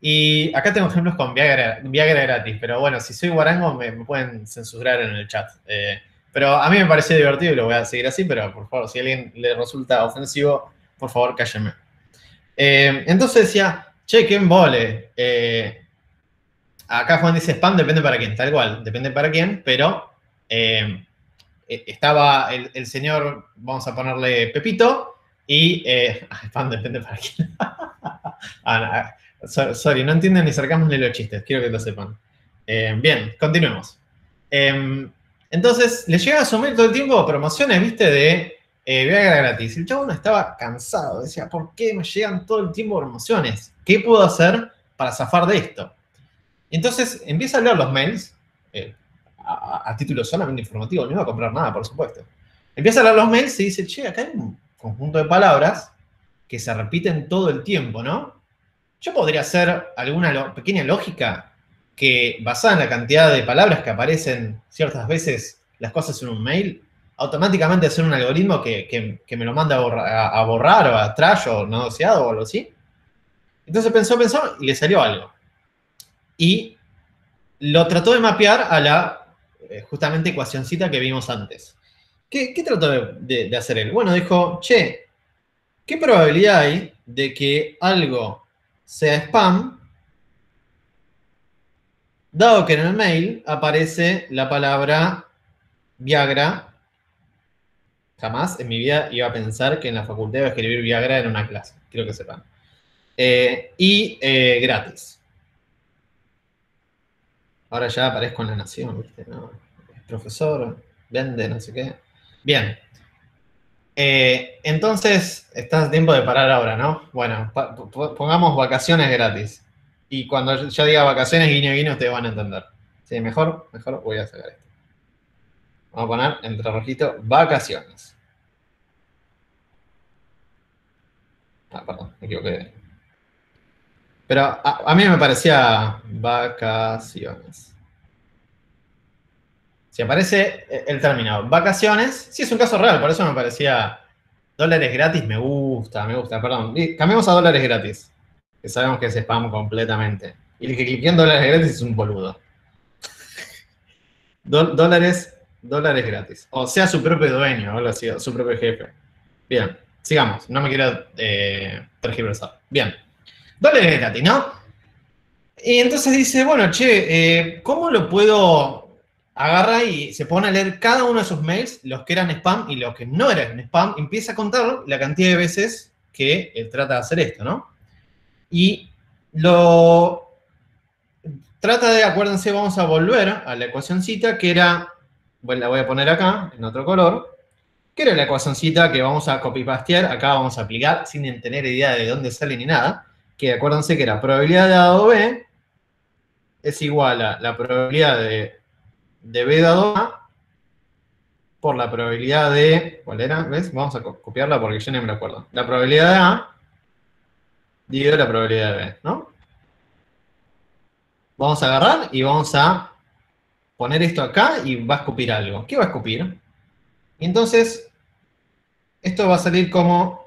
Speaker 1: Y acá tengo ejemplos con Viagra gratis, pero bueno, si soy guarango me pueden censurar en el chat. Pero a mí me pareció divertido y lo voy a seguir así, pero por favor, si a alguien le resulta ofensivo, por favor, cállenme. Entonces decía, che, qué embole. Acá Juan dice spam depende para quién, tal cual, depende para quién, pero estaba el señor, vamos a ponerle Pepito, y spam depende para quién. Sorry, no entienden ni sarcasmo ni los chistes, quiero que lo sepan. Bien, continuemos. Entonces, le llegaba a su mail todo el tiempo promociones, viste, de Viagra gratis. El chabón estaba cansado, decía, ¿por qué me llegan todo el tiempo promociones? ¿Qué puedo hacer para zafar de esto? Entonces, empieza a leer los mails, a título solamente informativo, no iba a comprar nada, por supuesto. Empieza a leer los mails y dice, che, acá hay un conjunto de palabras que se repiten todo el tiempo, ¿no? Yo podría hacer alguna pequeña lógica que, basada en la cantidad de palabras que aparecen ciertas veces las cosas en un mail, automáticamente hacer un algoritmo que me lo manda a borrar o a trash o no deseado o algo así. Entonces pensó y le salió algo. Y lo trató de mapear a la justamente ecuacioncita que vimos antes. ¿Qué trató de hacer él? Bueno, dijo, che, ¿qué probabilidad hay de que algo sea spam, dado que en el mail aparece la palabra Viagra? Jamás en mi vida iba a pensar que en la facultad iba a escribir Viagra en una clase, quiero que sepan. Y gratis. Ahora ya aparezco en La Nación, ¿viste? ¿No? Profesor, vende, no sé qué. Bien. Entonces, está a tiempo de parar ahora, ¿no? Bueno, pongamos vacaciones gratis. Y cuando yo diga vacaciones, guiño, guiño, ustedes van a entender. Sí, mejor voy a sacar esto. Vamos a poner entre rojito, vacaciones. Perdón, me equivoqué. Pero a mí me parecía vacaciones. Si aparece el término vacaciones, sí es un caso real, por eso me parecía dólares gratis, me gusta, perdón. Y cambiemos a dólares gratis, que sabemos que es spam completamente. Y el que cliquea en dólares gratis es un boludo. Dólares gratis. O sea, su propio dueño, o algo así, su propio jefe. Bien, sigamos, no me quiero tergiversar. Bien, dólares gratis, ¿no? Y entonces dice, bueno, che, ¿cómo lo puedo...? Agarra y se pone a leer cada uno de sus mails, los que eran spam y los que no eran spam, empieza a contar la cantidad de veces que él trata de hacer esto, ¿no? Y lo trata de, acuérdense, vamos a volver a la ecuacioncita que era, bueno, la voy a poner acá, en otro color, que era la ecuacioncita que vamos a copy-pastear, acá vamos a aplicar sin tener idea de dónde sale ni nada, que acuérdense que la probabilidad de A dado B es igual a la probabilidad de B dado A por la probabilidad de... ¿Cuál era? ¿Ves? Vamos a copiarla porque yo no me acuerdo. La probabilidad de A dividido la probabilidad de B, ¿no? Vamos a agarrar y vamos a poner esto acá y va a escupir algo. ¿Qué va a escupir? Y entonces, esto va a salir como...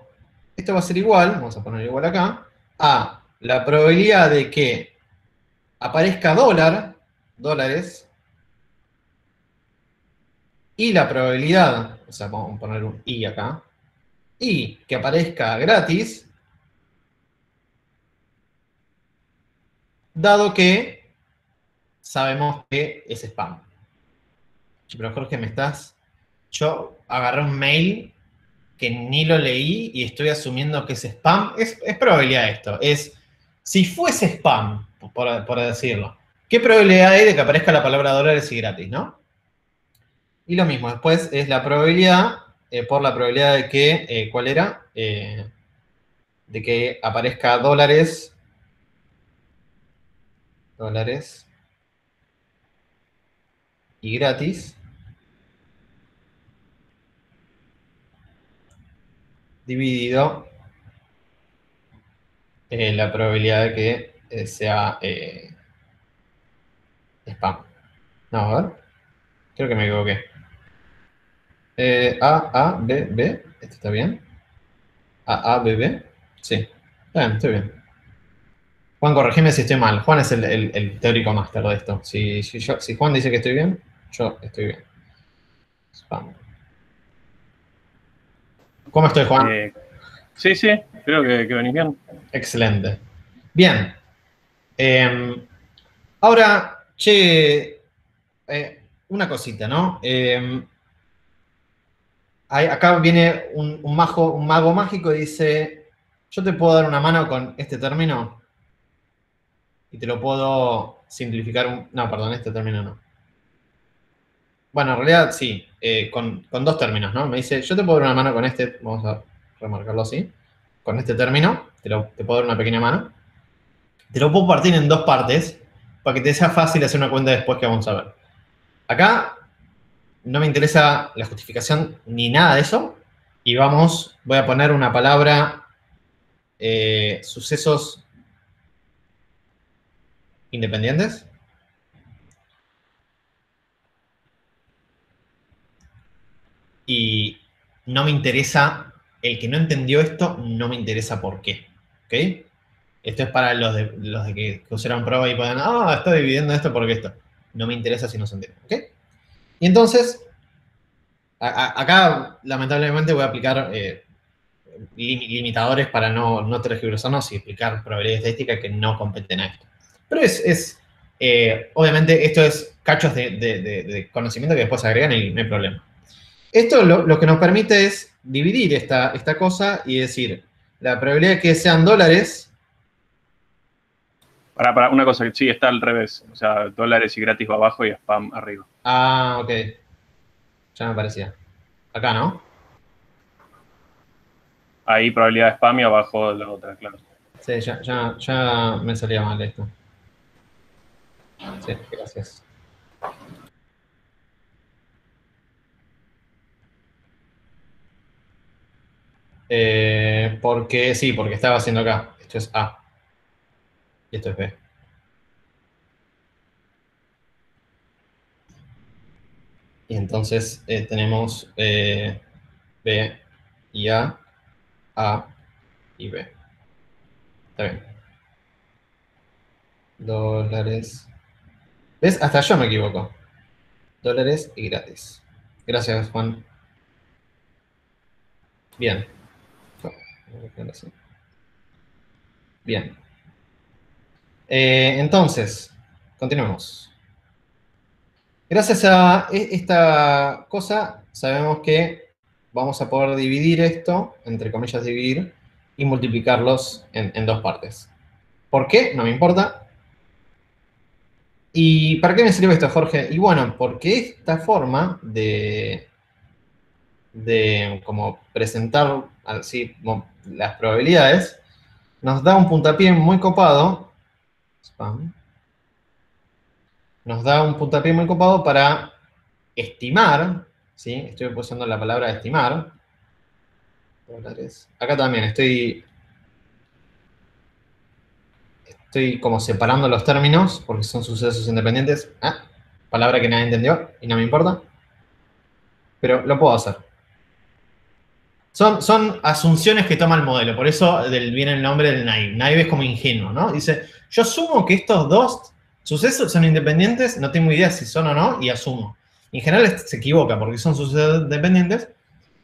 Speaker 1: Esto va a ser igual, vamos a poner igual acá, a la probabilidad de que aparezca dólares, y la probabilidad, o sea, vamos a poner un i acá, y que aparezca gratis, dado que sabemos que es spam. Pero Jorge, yo agarré un mail que ni lo leí y estoy asumiendo que es spam. Es probabilidad esto. Si fuese spam, por decirlo, ¿qué probabilidad hay de que aparezca la palabra dólares y gratis, no? Y lo mismo, después es la probabilidad, por la probabilidad de que, ¿cuál era? De que aparezca dólares y gratis, dividido la probabilidad de que sea spam. No, a ver. Creo que me equivoqué. A, B, B. ¿Esto está bien? A, B, B. Sí. Está bien, estoy bien. Juan, corregime si estoy mal. Juan es el teórico máster de esto. Si Juan dice que estoy bien, yo estoy bien. Spam. ¿Cómo estoy, Juan?
Speaker 2: Sí, creo que venís bien.
Speaker 1: Excelente. Bien. Ahora, una cosita, ¿no? Acá viene un mago mágico y dice, yo te puedo dar una mano con este término y te lo puedo simplificar. No, perdón, este término no. Bueno, en realidad sí, con dos términos, ¿no? Me dice, yo te puedo dar una mano con este, vamos a remarcarlo así, con este término, te puedo dar una pequeña mano. Te lo puedo partir en dos partes para que te sea fácil hacer una cuenta después que vamos a ver. Acá no me interesa la justificación ni nada de eso. Y voy a poner una palabra, sucesos independientes. Y no me interesa, el que no entendió esto, no me interesa por qué. ¿Ok? Esto es para los de que usaron prueba y puedan, estoy dividiendo esto porque esto. No me interesa si no se entiende. ¿Ok? Y entonces, acá lamentablemente voy a aplicar limitadores para no tergiversarnos y explicar probabilidad estadística que no competen a esto. Pero obviamente esto es cachos de conocimiento que después agregan y no hay problema. Esto lo que nos permite es dividir esta cosa y decir, la probabilidad de que sean dólares.
Speaker 2: Para una cosa, sí, está al revés. O sea, dólares y gratis va abajo y spam arriba.
Speaker 1: Ah, ok. Ya me parecía. Acá, ¿no?
Speaker 2: Ahí probabilidad de spam y abajo la otra, claro.
Speaker 1: Sí, ya me salía mal esto. Sí, gracias. Porque estaba haciendo acá. Esto es A. Y esto es B. Y entonces tenemos B y A y B. Está bien. Dólares. ¿Ves? Hasta yo me equivoco. Dólares y gratis. Gracias, Juan. Bien. Bien. Entonces, continuemos. Gracias a esta cosa, sabemos que vamos a poder dividir esto, entre comillas dividir, y multiplicarlos en dos partes. ¿Por qué? No me importa. ¿Y para qué me sirve esto, Jorge? Y bueno, porque esta forma de como presentar así las probabilidades nos da un puntapié muy copado. Spam. Nos da un puntapié muy copado para estimar, ¿sí? Estoy usando la palabra estimar. Dólares. Acá también estoy como separando los términos porque son sucesos independientes. Palabra que nadie entendió y no me importa. Pero lo puedo hacer. Son asunciones que toma el modelo, por eso viene el nombre del naive. Naive es como ingenuo, ¿no? Dice, yo asumo que estos dos sucesos son independientes, no tengo idea si son o no, y asumo. En general se equivoca porque son sucesos independientes,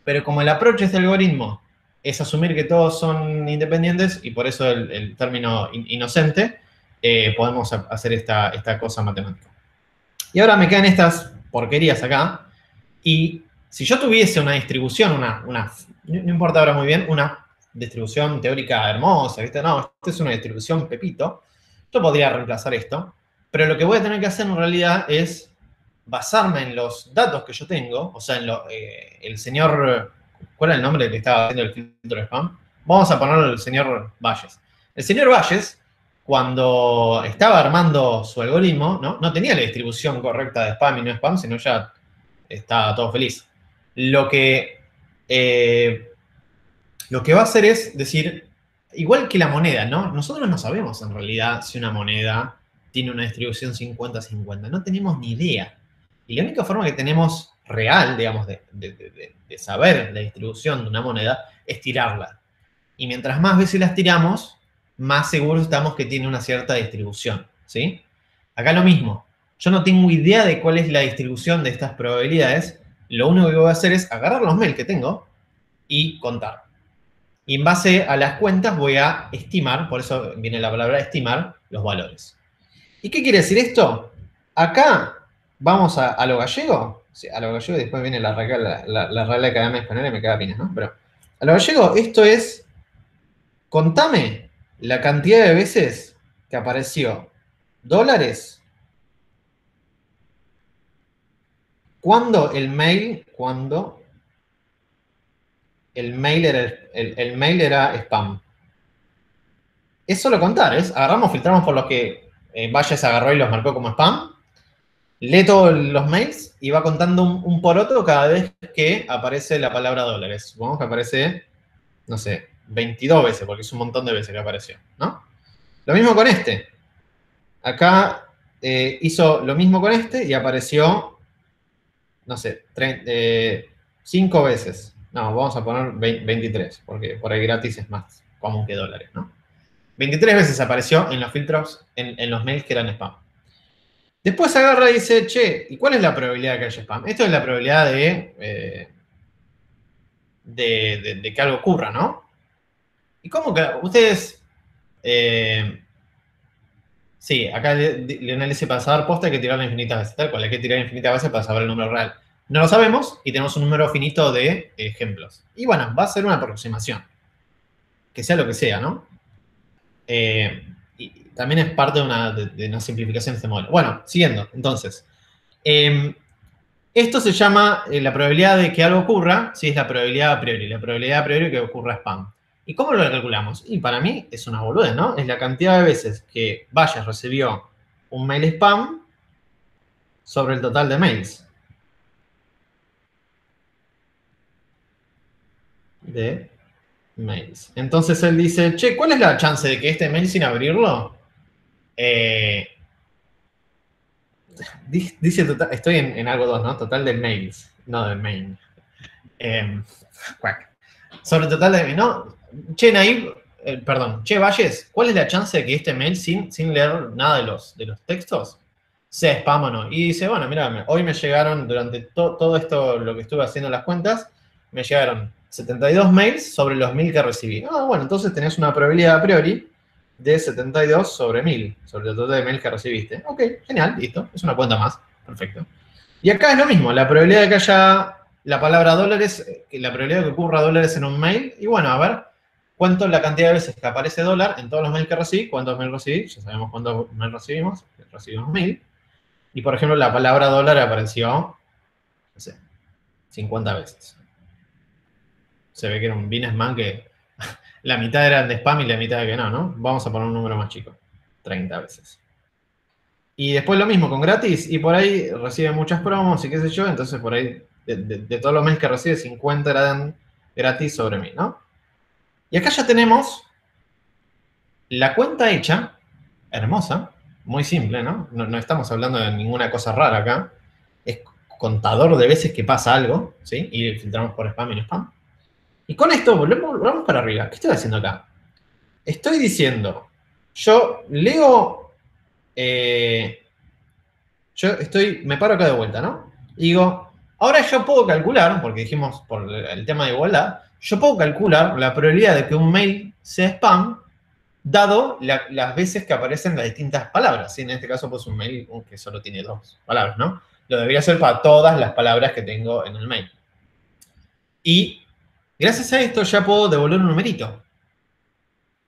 Speaker 1: pero como el approach de este algoritmo es asumir que todos son independientes, y por eso el término inocente, podemos hacer esta cosa matemática. Y ahora me quedan estas porquerías acá. Y si yo tuviese una distribución, no importa ahora muy bien, una distribución teórica hermosa, ¿viste? No, esta es una distribución pepito. Yo podría reemplazar esto. Pero lo que voy a tener que hacer en realidad es basarme en los datos que yo tengo, o sea, en el señor, ¿cuál era el nombre que estaba haciendo el filtro de spam? Vamos a ponerlo el señor Valles. El señor Valles, cuando estaba armando su algoritmo, no tenía la distribución correcta de spam y no spam, sino ya estaba todo feliz. Lo que va a hacer es decir, igual que la moneda, ¿no? Nosotros no sabemos en realidad si una moneda tiene una distribución 50-50. No tenemos ni idea. Y la única forma que tenemos real, digamos, de saber la distribución de una moneda es tirarla. Y mientras más veces las tiramos, más seguros estamos que tiene una cierta distribución, ¿sí? Acá lo mismo. Yo no tengo idea de cuál es la distribución de estas probabilidades. Lo único que voy a hacer es agarrar los mails que tengo y contar. Y en base a las cuentas voy a estimar, por eso viene la palabra estimar, los valores. ¿Y qué quiere decir esto? Acá vamos a lo gallego. Sí, a lo gallego y después viene la Real Academia Española y me queda pinas, ¿no? Pero a lo gallego esto es, contame la cantidad de veces que apareció dólares cuando el mail era spam. Es solo contar, es agarramos, filtramos por los que Valles agarró y los marcó como spam, lee todos los mails y va contando un poroto cada vez que aparece la palabra dólares. Supongamos que aparece, no sé, 22 veces, porque es un montón de veces que apareció, ¿no? Lo mismo con este. Acá hizo lo mismo con este y apareció, no sé, 5 veces. No, vamos a poner 23, porque por ahí gratis es más común que dólares, ¿no? 23 veces apareció en los filtros, en los mails que eran spam. Después agarra y dice, che, ¿y cuál es la probabilidad de que haya spam? Esto es la probabilidad de que algo ocurra, ¿no? ¿Y cómo que ustedes... sí, acá Leonel dice, para saber posta hay que tirarla infinitas veces, tal cual, hay que tirar infinitas veces para saber el número real. No lo sabemos y tenemos un número finito de ejemplos. Y bueno, va a ser una aproximación. Que sea lo que sea, ¿no? Y también es parte de una simplificación de este modelo. Bueno, siguiendo, entonces. Esto se llama la probabilidad de que algo ocurra, sí, es la probabilidad a priori. La probabilidad a priori que ocurra spam. ¿Y cómo lo calculamos? Y para mí es una boludez, ¿no? Es la cantidad de veces que Valles recibió un mail spam sobre el total de mails. De mails. Entonces él dice, che, ¿cuál es la chance de que este mail sin abrirlo? Dice total, estoy en algo 2, ¿no? Total de mails, no del mail. Sobre el total de, ¿no? Che, Naib, perdón, che, Valles, ¿cuál es la chance de que este mail sin leer nada de los textos sea spam o no? Y dice, bueno, mira, hoy me llegaron, durante todo esto, lo que estuve haciendo las cuentas, me llegaron 72 mails sobre los 1000 que recibí. Ah, bueno, entonces tenés una probabilidad a priori de 72 sobre 1000, sobre el total de mails que recibiste. Ok, genial, listo, es una cuenta más, perfecto. Y acá es lo mismo, la probabilidad de que haya la palabra dólares, la probabilidad de que ocurra dólares en un mail, y bueno, a ver, cuánto es la cantidad de veces que aparece dólar en todos los mails que recibí, cuántos mails recibí, ya sabemos cuántos mails recibimos 1000. Y por ejemplo, la palabra dólar apareció, no sé, 50 veces. Se ve que era un businessman que la mitad eran de spam y la mitad de que no, ¿no? Vamos a poner un número más chico, 30 veces. Y después lo mismo con gratis, y por ahí recibe muchas promos y qué sé yo, entonces por ahí de todos los mails que recibe, 50 eran gratis sobre 1000, ¿no? Y acá ya tenemos la cuenta hecha, hermosa, muy simple, ¿no? No estamos hablando de ninguna cosa rara acá. Es contador de veces que pasa algo, ¿sí? Y filtramos por spam y no spam. Y con esto, volvemos para arriba. ¿Qué estoy haciendo acá? Estoy diciendo, yo leo, me paro acá de vuelta, ¿no? Y digo, ahora yo puedo calcular, porque dijimos por el tema de igualdad, yo puedo calcular la probabilidad de que un mail sea spam dado las veces que aparecen las distintas palabras. ¿Sí? En este caso, pues un mail que solo tiene 2 palabras, ¿no? Lo debería hacer para todas las palabras que tengo en el mail. Y gracias a esto ya puedo devolver un numerito,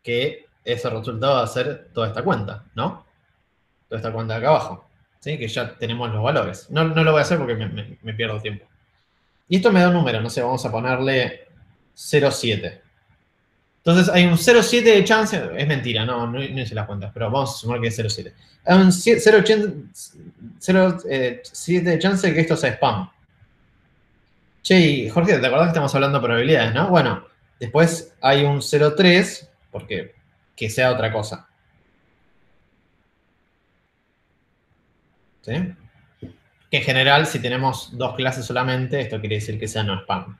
Speaker 1: que es el resultado de hacer toda esta cuenta, ¿no? Toda esta cuenta de acá abajo, ¿sí? Que ya tenemos los valores. No lo voy a hacer porque me pierdo tiempo. Y esto me da un número, no sé, vamos a ponerle 0,7. Entonces hay un 0,7 de chance, es mentira, no hice las cuentas, pero vamos a sumar que es 0,7. Hay un 0,7 de chance de que esto sea spam. Che, y Jorge, ¿te acordás que estamos hablando de probabilidades, no? Bueno, después hay un 0,3, porque que sea otra cosa. ¿Sí? Que en general, si tenemos 2 clases solamente, esto quiere decir que sea no spam.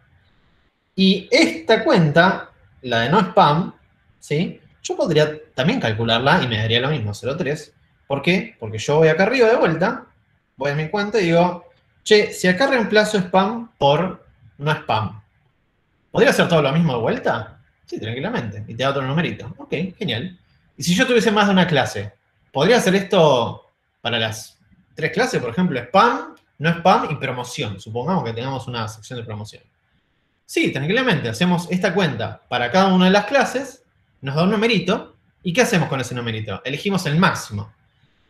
Speaker 1: Y esta cuenta, la de no spam, ¿sí? Yo podría también calcularla y me daría lo mismo, 0,3. ¿Por qué? Porque yo voy acá arriba de vuelta, voy a mi cuenta y digo, che, si acá reemplazo spam por no spam, ¿podría hacer todo lo mismo de vuelta? Sí, tranquilamente. Y te da otro numerito. Ok, genial. Y si yo tuviese más de una clase, ¿podría hacer esto para las 3 clases? Por ejemplo, spam, no spam y promoción. Supongamos que tengamos una sección de promoción. Sí, tranquilamente. Hacemos esta cuenta para cada una de las clases, nos da un numerito. ¿Y qué hacemos con ese numerito? Elegimos el máximo.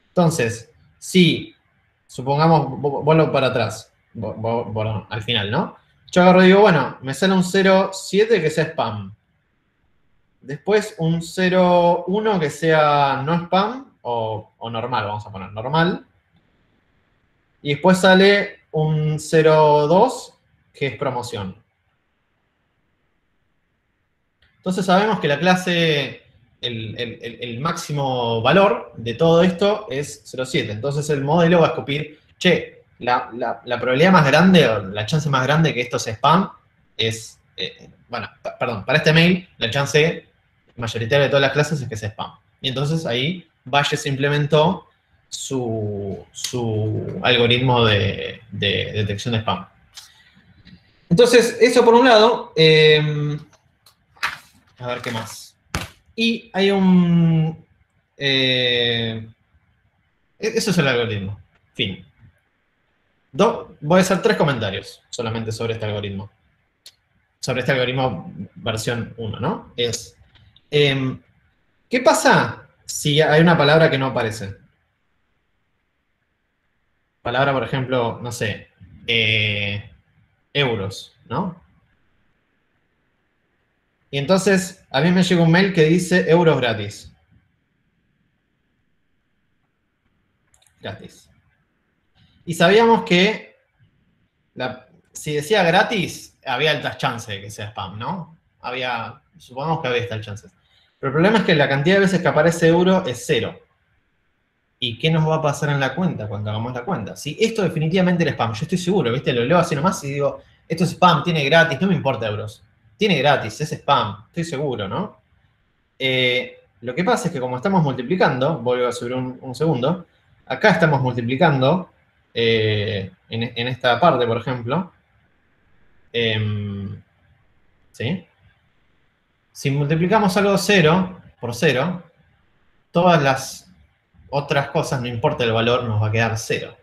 Speaker 1: Entonces, si, supongamos, vuelvo para atrás, bueno, al final, ¿no? Yo agarro y digo, bueno, me sale un 0,7 que sea spam. Después un 0,1 que sea no spam o normal, vamos a poner normal. Y después sale un 0,2 que es promoción. Entonces sabemos que la clase, el máximo valor de todo esto es 0,7. Entonces el modelo va a escupir, che, la probabilidad más grande, o la chance más grande que esto sea spam es, bueno, perdón, para este mail, la chance mayoritaria de todas las clases es que sea spam. Y entonces ahí Bayes implementó su algoritmo de detección de spam. Entonces, eso por un lado. A ver qué más. Y hay un... eso es el algoritmo. Fin. Voy a hacer 3 comentarios solamente sobre este algoritmo. Sobre este algoritmo versión 1, ¿no? Es... ¿qué pasa si hay una palabra que no aparece? Palabra, por ejemplo, no sé, euros, ¿no? Y entonces a mí me llega un mail que dice euros gratis. Gratis. Y sabíamos que si decía gratis, había altas chances de que sea spam, ¿no? Supongamos que había altas chances. Pero el problema es que la cantidad de veces que aparece euro es 0. ¿Y qué nos va a pasar en la cuenta cuando hagamos la cuenta? Si esto definitivamente era spam, yo estoy seguro, ¿viste? Lo leo así nomás y digo, esto es spam, tiene gratis, no me importa euros. Tiene gratis, es spam, estoy seguro, ¿no? Lo que pasa es que como estamos multiplicando, vuelvo a subir un segundo, acá estamos multiplicando, en esta parte, por ejemplo, ¿sí? Si multiplicamos algo 0 por 0, todas las otras cosas, no importa el valor, nos va a quedar 0.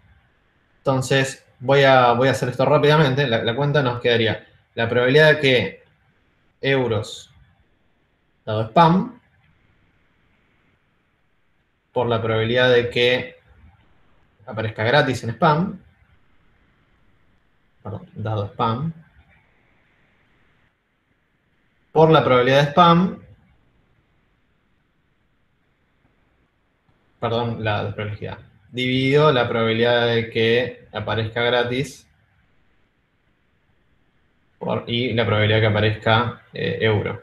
Speaker 1: Entonces, voy a hacer esto rápidamente. La cuenta nos quedaría la probabilidad de que euros dado spam por la probabilidad de que aparezca gratis en spam, perdón, dado spam, por la probabilidad de spam, perdón, la probabilidad, dividido la probabilidad de que aparezca gratis y la probabilidad de que aparezca euro.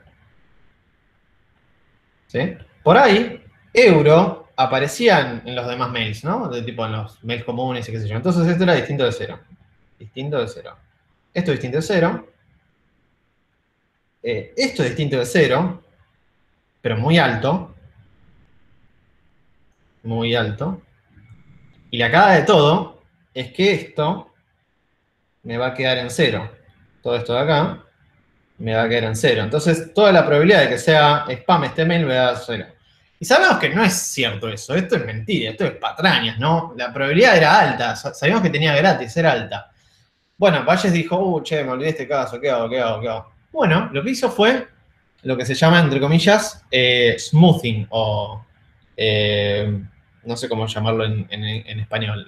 Speaker 1: ¿Sí? Por ahí, euro aparecía en los demás mails, ¿no? De tipo en los mails comunes y qué sé yo. Entonces esto era distinto de 0. Distinto de 0. Esto es distinto de 0. Esto es distinto de 0, pero muy alto. Muy alto. Y la cagada de todo es que esto me va a quedar en 0. Todo esto de acá me va a quedar en 0. Entonces, toda la probabilidad de que sea spam este mail me da 0. Y sabemos que no es cierto eso, esto es mentira, esto es patrañas, ¿no? La probabilidad era alta, sabíamos que tenía gratis, era alta. Bueno, Bayes dijo, che, me olvidé este caso, ¿qué hago, qué hago, qué hago? Bueno, lo que hizo fue lo que se llama, entre comillas, smoothing, o no sé cómo llamarlo en español,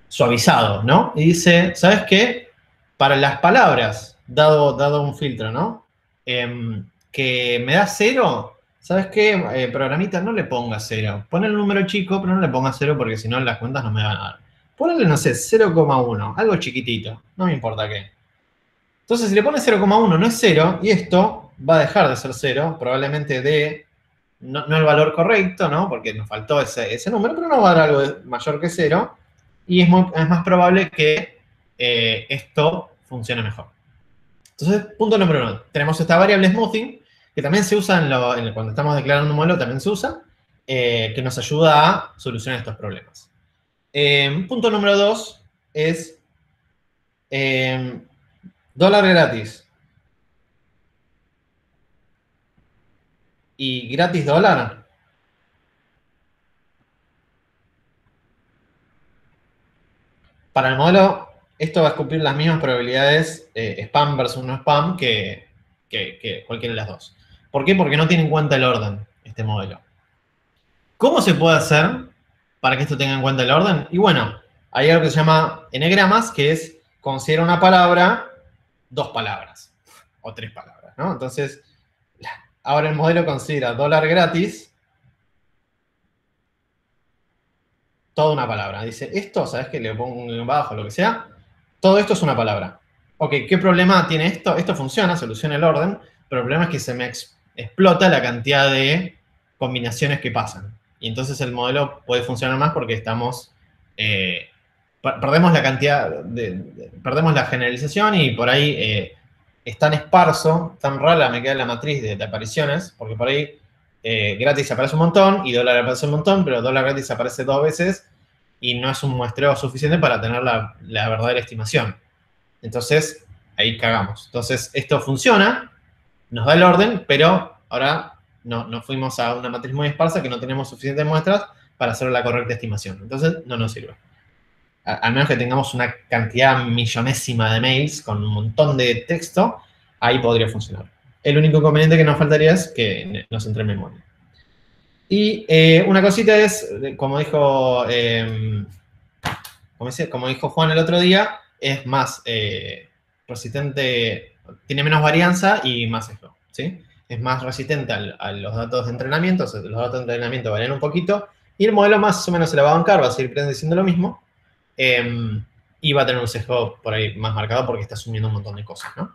Speaker 1: suavizado, ¿no? Y dice, ¿sabes qué? Para las palabras, dado un filtro, ¿no? Que me da 0, ¿sabes qué? Programita, no le ponga 0. Pon el número chico, pero no le ponga 0 porque si no las cuentas no me van a dar. Ponle, no sé, 0,1, algo chiquitito, no me importa qué. Entonces, si le pones 0,1 no es 0, y esto va a dejar de ser 0, probablemente de, no el valor correcto, ¿no? Porque nos faltó ese número, pero no va a dar algo mayor que 0, y es más probable que esto funcione mejor. Entonces, punto número 1. Tenemos esta variable smoothing, que también se usa cuando estamos declarando un modelo, también se usa, que nos ayuda a solucionar estos problemas. Punto número 2 es dólar gratis. Y gratis dólar. Para el modelo, esto va a cumplir las mismas probabilidades spam versus no spam que cualquiera de las dos. ¿Por qué? Porque no tiene en cuenta el orden, este modelo. ¿Cómo se puede hacer para que esto tenga en cuenta el orden? Y bueno, hay algo que se llama enegramas, que es considera una palabra, 2 palabras, o 3 palabras, ¿no? Entonces, ahora el modelo considera dólar gratis, toda una palabra. Dice, esto, ¿sabes qué? Le pongo un bajo, lo que sea. Todo esto es una palabra. Ok, ¿qué problema tiene esto? Esto funciona, soluciona el orden, pero el problema es que se me explota la cantidad de combinaciones que pasan. Y entonces el modelo puede funcionar más porque estamos... perdemos la cantidad, perdemos la generalización y por ahí es tan esparso, tan rara me queda la matriz de apariciones, porque por ahí gratis aparece un montón y dólar aparece un montón, pero dólar gratis aparece 2 veces y no es un muestreo suficiente para tener la verdadera estimación. Entonces, ahí cagamos. Entonces, esto funciona, nos da el orden, pero ahora nos fuimos a una matriz muy esparsa que no tenemos suficientes muestras para hacer la correcta estimación. Entonces, no nos sirve. Al menos que tengamos una cantidad millonésima de mails con un montón de texto, ahí podría funcionar. El único inconveniente que nos faltaría es que nos entre en memoria. Y una cosita es, como dijo Juan el otro día, es más resistente, tiene menos varianza y más slow, ¿sí? Es más resistente a los datos de entrenamiento, o sea, los datos de entrenamiento varían un poquito, y el modelo más o menos se la va a bancar, va a seguir diciendo lo mismo, y va a tener un sesgo por ahí más marcado porque está asumiendo un montón de cosas, ¿no?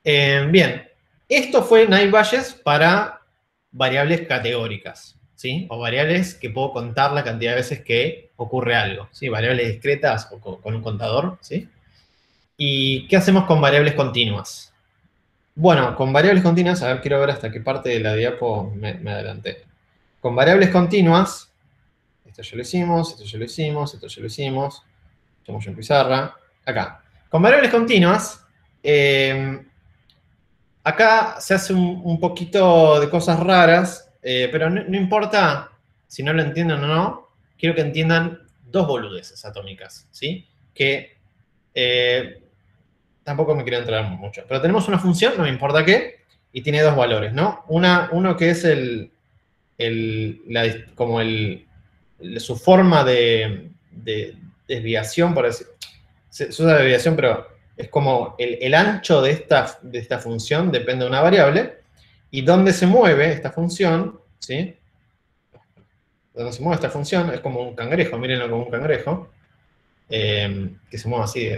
Speaker 1: Bien, esto fue Naive Bayes para variables categóricas, ¿sí? O variables que puedo contar la cantidad de veces que ocurre algo, ¿sí? Variables discretas o con un contador, ¿sí? ¿Y qué hacemos con variables continuas? Bueno, con variables continuas, a ver, quiero ver hasta qué parte de la diapo me adelanté. Con variables continuas, esto ya lo hicimos, esto ya lo hicimos, esto ya lo hicimos, estamos en pizarra, acá. Con variables continuas, acá se hace un poquito de cosas raras, pero no importa si no lo entienden o no, quiero que entiendan 2 boludeces atómicas, ¿sí? Que tampoco me quiero entrar mucho, pero tenemos una función, no me importa qué, y tiene 2 valores, ¿no? Uno que es su forma de desviación, por decir, se usa desviación, pero es como el ancho de esta función depende de una variable, y dónde se mueve esta función, ¿sí? Donde se mueve esta función es como un cangrejo, mírenlo como un cangrejo, que se mueve así,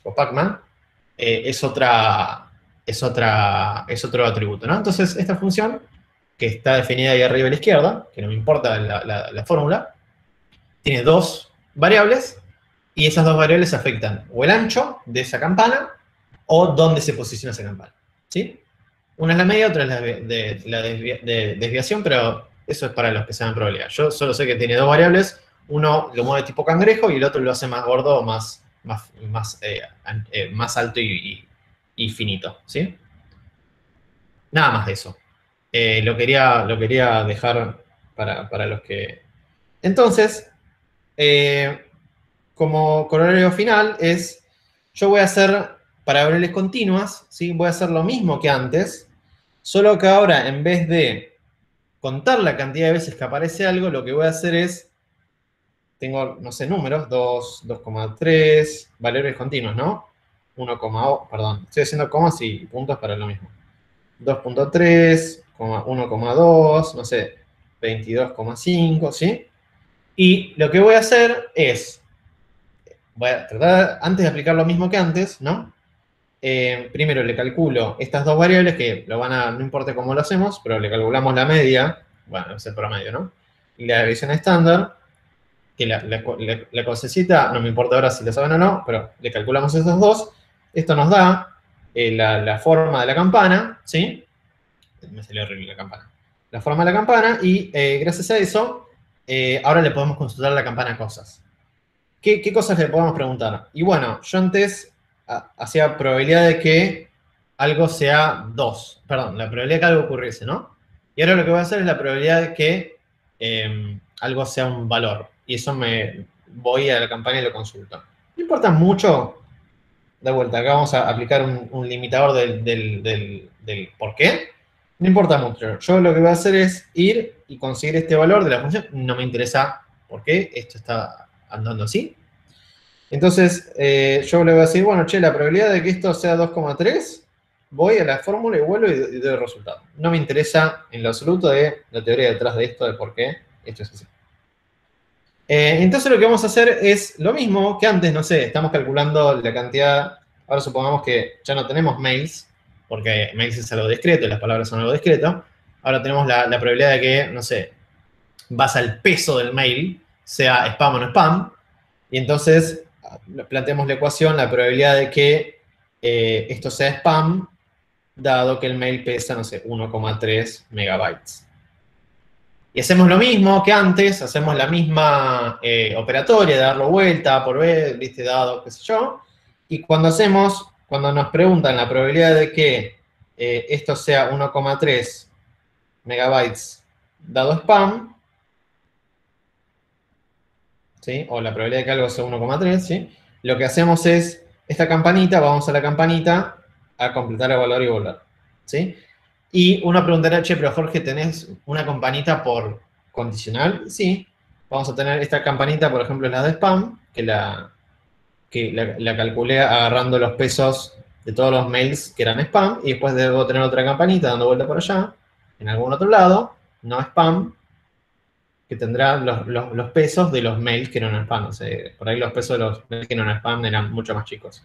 Speaker 1: o Pac-Man, es otro atributo, ¿no? Entonces, esta función, que está definida ahí arriba a la izquierda, que no me importa la fórmula, tiene 2 variables, y esas 2 variables afectan o el ancho de esa campana, o dónde se posiciona esa campana, ¿sí? Una es la media, otra es la desviación, pero eso es para los que saben probabilidad. Yo solo sé que tiene 2 variables, uno lo mueve tipo cangrejo y el otro lo hace más gordo o más alto y finito, ¿sí? Nada más de eso. lo quería dejar para los que... Entonces, como corolario final es, yo voy a hacer, para variables continuas, ¿sí? Voy a hacer lo mismo que antes, solo que ahora, en vez de contar la cantidad de veces que aparece algo, lo que voy a hacer es, tengo, no sé, números, 2, 2,3, variables continuas, ¿no? 1, perdón, estoy haciendo comas y puntos para lo mismo. 2,3, 1,2, no sé, 22,5, ¿sí? Y lo que voy a hacer es, voy a tratar, antes de aplicar lo mismo que antes, ¿no? Primero le calculo estas dos variables que no importa cómo lo hacemos, pero le calculamos la media, bueno, es el promedio, ¿no? Y la desviación estándar, que la cosecita, no me importa ahora si lo saben o no, pero le calculamos esos dos. Esto nos da la forma de la campana, ¿sí? Me salió horrible la campana. La forma de la campana y gracias a eso, ahora le podemos consultar a la campana cosas. ¿Qué cosas le podemos preguntar? Y bueno, yo antes hacía probabilidad de que algo sea 2. Perdón, la probabilidad de que algo ocurriese, ¿no? Y ahora lo que voy a hacer es la probabilidad de que algo sea un valor. Y eso me voy a la campana y lo consulto. No importa mucho, de vuelta, acá vamos a aplicar un limitador del por qué. No importa mucho. Yo lo que voy a hacer es ir y conseguir este valor de la función. No me interesa por qué esto está andando así. Entonces, yo le voy a decir, bueno, che, la probabilidad de que esto sea 2,3, voy a la fórmula y vuelvo y doy el resultado. No me interesa en lo absoluto de la teoría detrás de esto, de por qué esto es así. Entonces lo que vamos a hacer es lo mismo que antes, no sé, estamos calculando la cantidad, ahora supongamos que ya no tenemos mails, porque mails es algo discreto y las palabras son algo discreto, ahora tenemos la probabilidad de que, no sé, base al peso del mail, sea spam o no spam, y entonces planteamos la ecuación, la probabilidad de que esto sea spam, dado que el mail pesa, no sé, 1,3 megabytes. Y hacemos lo mismo que antes, hacemos la misma operatoria de darlo vuelta por B, viste, dado, qué sé yo. Y cuando nos preguntan la probabilidad de que esto sea 1,3 megabytes dado spam, ¿sí? O la probabilidad de que algo sea 1,3, ¿sí? Lo que hacemos es, esta campanita, vamos a la campanita a completar el valor y volver, ¿sí? Y uno preguntará, che, pero Jorge, ¿tenés una campanita por condicional? Sí. Vamos a tener esta campanita, por ejemplo, la de spam, que la calculé agarrando los pesos de todos los mails que eran spam, y después debo tener otra campanita dando vuelta por allá, en algún otro lado, no spam, que tendrá los pesos de los mails que no eran spam. O sea, por ahí los pesos de los mails que no eran spam eran mucho más chicos.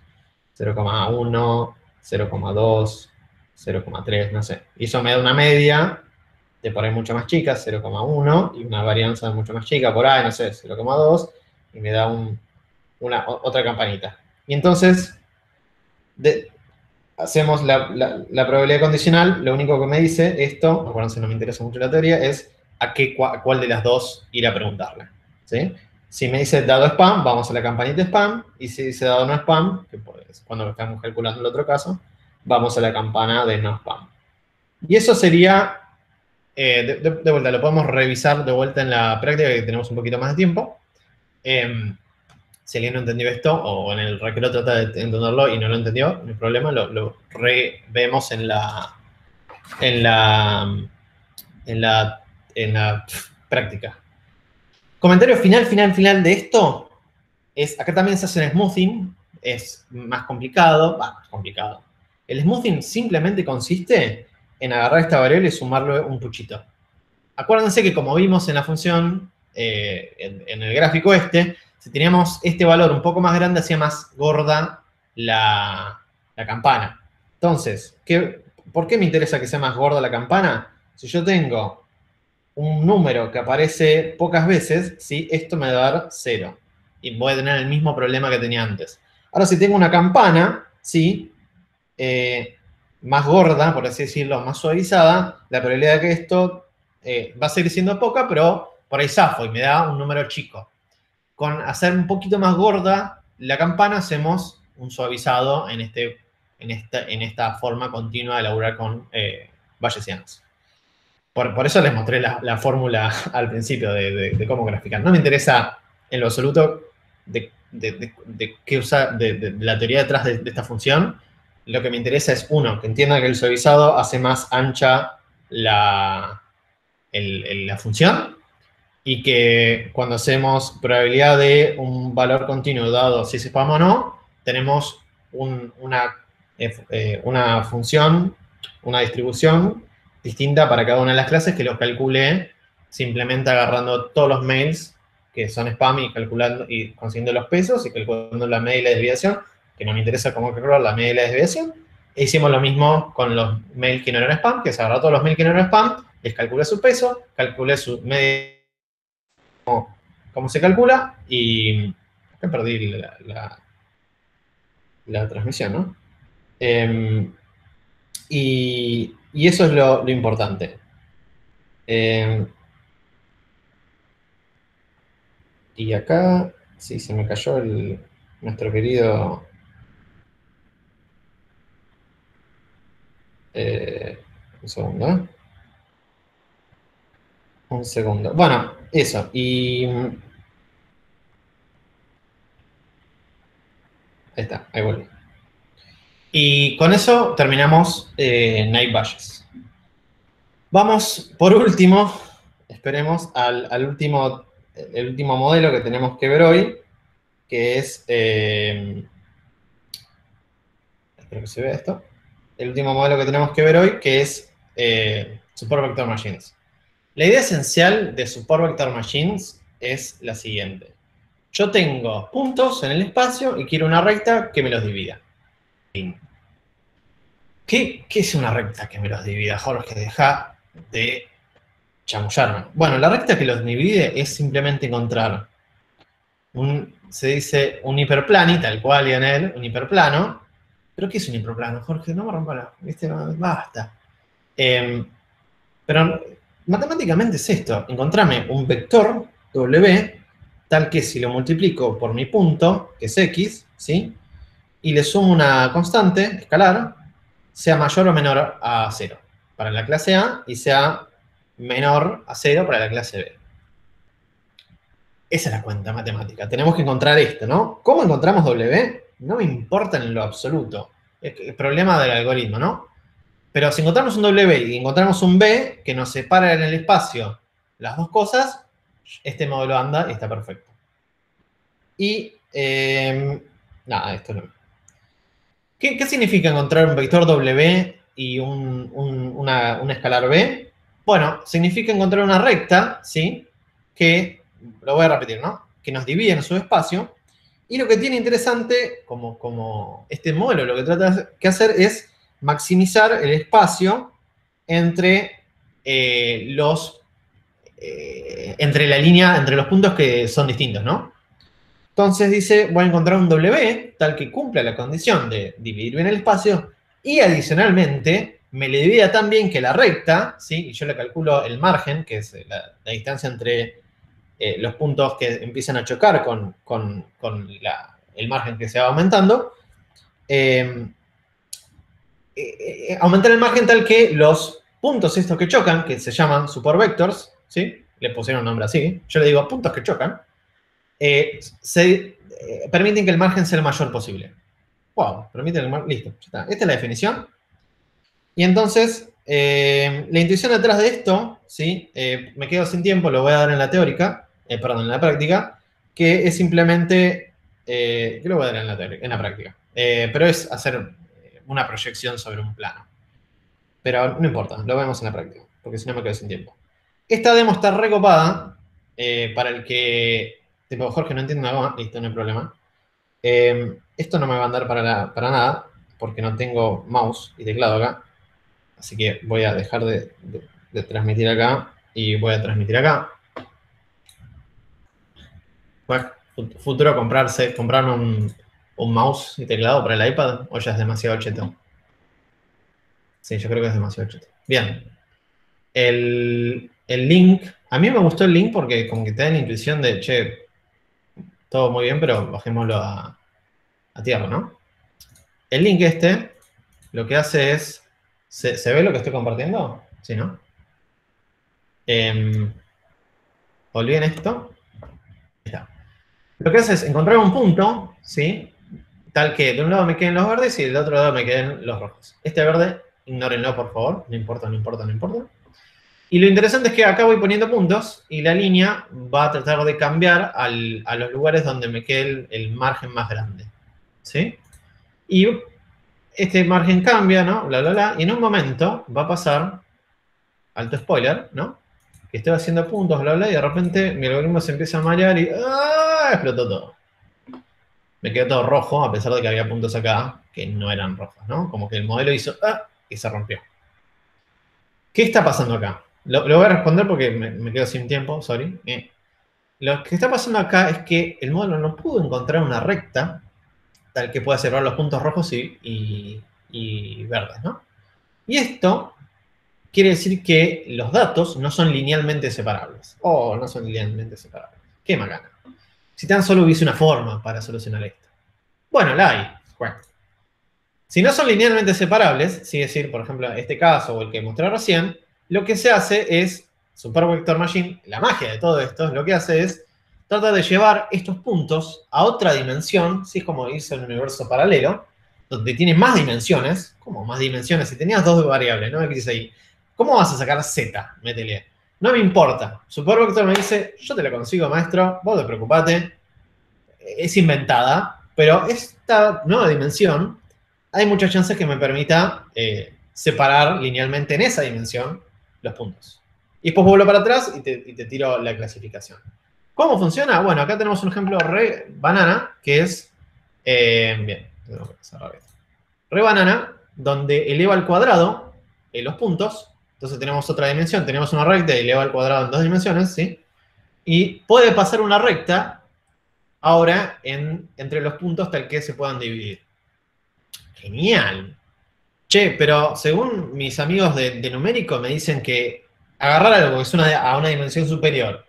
Speaker 1: 0,1, 0,2, 0,3, no sé. Y eso me da una media de por ahí mucho más chica, 0,1, y una varianza mucho más chica, por ahí, no sé, 0,2, y me da otra campanita. Y entonces, hacemos la probabilidad condicional, lo único que me dice esto, acuérdense, no me interesa mucho la teoría, es a cuál de las dos ir a preguntarle, ¿sí? Si me dice dado spam, vamos a la campanita spam, y si dice dado no spam, que es cuando lo estamos calculando en el otro caso, vamos a la campana de no spam. Y eso sería, de vuelta, lo podemos revisar de vuelta en la práctica, que tenemos un poquito más de tiempo. Si alguien no entendió esto, o en el recreo trata de entenderlo y no lo entendió, no hay problema, lo revemos en la práctica. Comentario final de esto es, acá también se hace un smoothing, es más complicado, más complicado. El smoothing simplemente consiste en agarrar esta variable y sumarle un puchito. Acuérdense que como vimos en la función, en el gráfico si teníamos este valor un poco más grande, hacía más gorda la campana. Entonces, ¿por qué me interesa que sea más gorda la campana? Si yo tengo un número que aparece pocas veces, ¿sí? Esto me va a dar 0. Y voy a tener el mismo problema que tenía antes. Ahora, si tengo una campana, ¿sí? Más gorda, por así decirlo, más suavizada, la probabilidad de que esto va a seguir siendo poca, pero por ahí zafo y me da un número chico. Con hacer un poquito más gorda la campana, hacemos un suavizado en esta forma continua de laburar con bayesianos. Por eso les mostré la fórmula al principio de cómo graficar. No me interesa en lo absoluto de qué usar, de la teoría detrás de esta función. Lo que me interesa es, uno, que entienda que el suavizado hace más ancha la función, y que cuando hacemos probabilidad de un valor continuo dado si es spam o no, tenemos una función, una distribución distinta para cada una de las clases que los calcule simplemente agarrando todos los mails que son spam y calculando y consiguiendo los pesos y calculando la media y la desviación, que no me interesa cómo calcular la media y la desviación. E hicimos lo mismo con los mails que no eran spam, que se agarró todos los mails que no eran spam, les calculé su peso, calculé su media, cómo se calcula, y perdí la transmisión, ¿no? Y eso es lo importante. Y acá, sí, se me cayó nuestro querido... un segundo, ¿eh? Un segundo. Bueno, eso. Y... ahí está, ahí volví. Y con eso terminamos Naive Bayes. Vamos, por último, esperemos, al último, el último modelo que tenemos que ver hoy, que es... espero que se vea esto. El último modelo que tenemos que ver hoy, que es Support Vector Machines. La idea esencial de Support Vector Machines es la siguiente. Yo tengo puntos en el espacio y quiero una recta que me los divida. ¿Qué es una recta que me los divida, Jorge? Deja de chamullarme. Bueno, la recta que los divide es simplemente encontrar se dice un hiperplano, tal cual, Lionel, un hiperplano. ¿Pero qué es un hiperplano, Jorge? No me rompa la... ¿Viste? Basta. Pero matemáticamente es esto. Encontrame un vector W tal que si lo multiplico por mi punto, que es X, ¿sí? Y le sumo una constante escalar, sea mayor o menor a 0 para la clase A y sea menor a 0 para la clase B. Esa es la cuenta matemática. Tenemos que encontrar esto, ¿no? ¿Cómo encontramos W? No me importa en lo absoluto. Es el problema del algoritmo, ¿no? Pero si encontramos un W y encontramos un B que nos separa en el espacio las dos cosas, este modelo anda y está perfecto. Y, nada, esto no. ¿Qué significa encontrar un vector W y una escalar B? Bueno, significa encontrar una recta, ¿sí? Que, lo voy a repetir, ¿no? Que nos divide en su espacio. Y lo que tiene interesante, como este modelo lo que trata de hacer es maximizar el espacio entre entre los puntos que son distintos, ¿no? Entonces dice, voy a encontrar un W tal que cumpla la condición de dividir bien el espacio y adicionalmente me le divida tan bien que la recta, ¿sí? Y yo le calculo el margen, que es la distancia entre los puntos que empiezan a chocar con el margen que se va aumentando. Aumentar el margen tal que los puntos estos que chocan, que se llaman support vectors, ¿sí? Le pusieron un nombre así, yo le digo puntos que chocan, permiten que el margen sea el mayor posible. Wow, permiten el margen, listo, ya está. Esta es la definición. Y entonces, la intuición detrás de esto, ¿sí? Me quedo sin tiempo, lo voy a dar en la teórica, perdón, en la práctica, que es simplemente, ¿qué lo voy a dar en la práctica? Pero es hacer una proyección sobre un plano. Pero no importa, lo vemos en la práctica, porque si no me quedo sin tiempo. Esta demo está recopada para el que, tipo, Jorge, no entiendo nada, listo, no hay problema. Esto no me va a andar para nada, porque no tengo mouse y teclado acá. Así que voy a dejar de transmitir acá y voy a transmitir acá. Pues, futuro comprarme un mouse y teclado para el iPad, o ya es demasiado cheto. Sí, yo creo que es demasiado cheto. Bien. El link, a mí me gustó el link porque como que te da la intuición de, che, todo muy bien, pero bajémoslo a tierra, ¿no? El link este, lo que hace es, ¿se ve lo que estoy compartiendo? Sí, ¿no? Olviden esto. Ahí está. Lo que hace es encontrar un punto, ¿sí? Tal que de un lado me queden los verdes y del otro lado me queden los rojos. Este verde, ignórenlo por favor, no importa, no importa, no importa. Y lo interesante es que acá voy poniendo puntos y la línea va a tratar de cambiar a los lugares donde me quede el margen más grande, ¿sí? Y este margen cambia, ¿no? Bla, bla, bla, y en un momento va a pasar, alto spoiler, ¿no? Que estoy haciendo puntos, bla, bla, y de repente mi algoritmo se empieza a marear y ¡ah! Explotó todo. Me quedó todo rojo, a pesar de que había puntos acá que no eran rojos, ¿no? Como que el modelo hizo ¡ah! Y se rompió. ¿Qué está pasando acá? Lo voy a responder porque me quedo sin tiempo, sorry. Lo que está pasando acá es que el modelo no pudo encontrar una recta tal que pueda separar los puntos rojos y verdes, ¿no? Y esto quiere decir que los datos no son linealmente separables. Oh, no son linealmente separables. Qué macana. Si tan solo hubiese una forma para solucionar esto. Bueno, la hay. Bueno. Si no son linealmente separables, es decir, por ejemplo, este caso o el que mostré recién, lo que se hace es, Super Vector Machine, la magia de todo esto, lo que hace es tratar de llevar estos puntos a otra dimensión, ¿sí? Es como irse a un universo paralelo, donde tiene más dimensiones. ¿Cómo más dimensiones? Si tenías dos variables, ¿no? ¿Qué dice ahí? ¿Cómo vas a sacar Z? Métele. No me importa. Super Vector me dice, yo te la consigo, maestro, vos no preocupate. Es inventada, pero esta nueva dimensión hay muchas chances que me permita separar linealmente en esa dimensión los puntos. Y después vuelvo para atrás y te tiro la clasificación. ¿Cómo funciona? Bueno, acá tenemos un ejemplo re banana, que es, bien, tengo que cerrar esto. Re banana, donde eleva al cuadrado los puntos. Entonces tenemos otra dimensión, tenemos una recta y eleva al cuadrado en dos dimensiones, ¿sí? Y puede pasar una recta ahora entre los puntos tal que se puedan dividir. Genial. Che, pero según mis amigos de numérico me dicen que agarrar algo que es a una dimensión superior,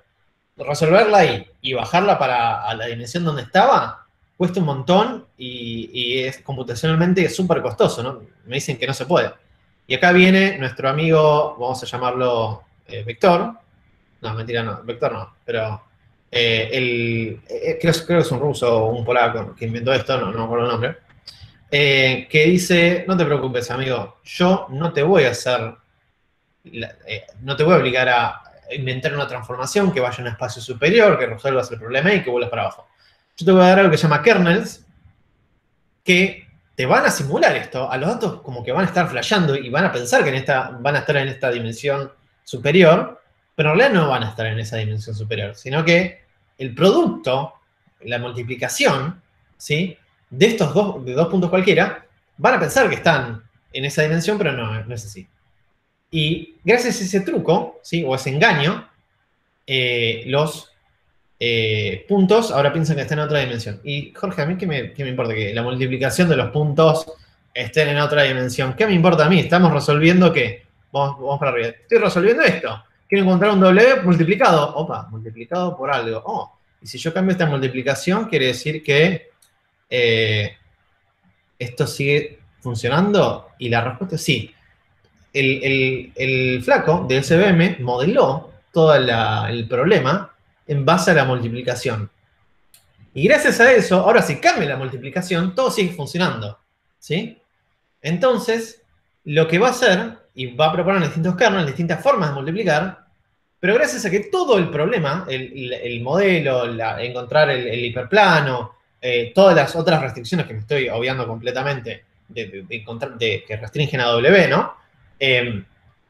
Speaker 1: resolverla ahí y bajarla a la dimensión donde estaba, cuesta un montón y es computacionalmente súper costoso, ¿no? Me dicen que no se puede. Y acá viene nuestro amigo, vamos a llamarlo Vector. No, mentira, no, Vector no, pero creo que es un ruso o un polaco que inventó esto, no me acuerdo el nombre. Que dice, no te preocupes, amigo, yo no te voy a hacer, no te voy a obligar a inventar una transformación que vaya a un espacio superior, que resuelvas el problema y que vuelvas para abajo. Yo te voy a dar algo que se llama kernels, que te van a simular esto, a los datos como que van a estar flasheando y van a pensar que van a estar en esta dimensión superior, pero en realidad no van a estar en esa dimensión superior, sino que el producto, la multiplicación, ¿sí?, de estos dos puntos cualquiera, van a pensar que están en esa dimensión, pero no es así. Y gracias a ese truco, ¿sí?, o ese engaño, los puntos ahora piensan que están en otra dimensión. Y Jorge, ¿a mí qué me importa? Que la multiplicación de los puntos estén en otra dimensión. ¿Qué me importa a mí? Estamos resolviendo ¿qué? Vamos para arriba. Estoy resolviendo esto. Quiero encontrar un W multiplicado. Opa, multiplicado por algo. Oh, y si yo cambio esta multiplicación, quiere decir que esto sigue funcionando. Y la respuesta es sí. El flaco de SVM modeló todo el problema en base a la multiplicación. Y gracias a eso, ahora si cambia la multiplicación, todo sigue funcionando, ¿sí? Entonces, lo que va a hacer, y va a proponer distintos kernels, distintas formas de multiplicar, pero gracias a que todo el problema, el modelo, encontrar el hiperplano, todas las otras restricciones que me estoy obviando completamente, que restringen a W, ¿no?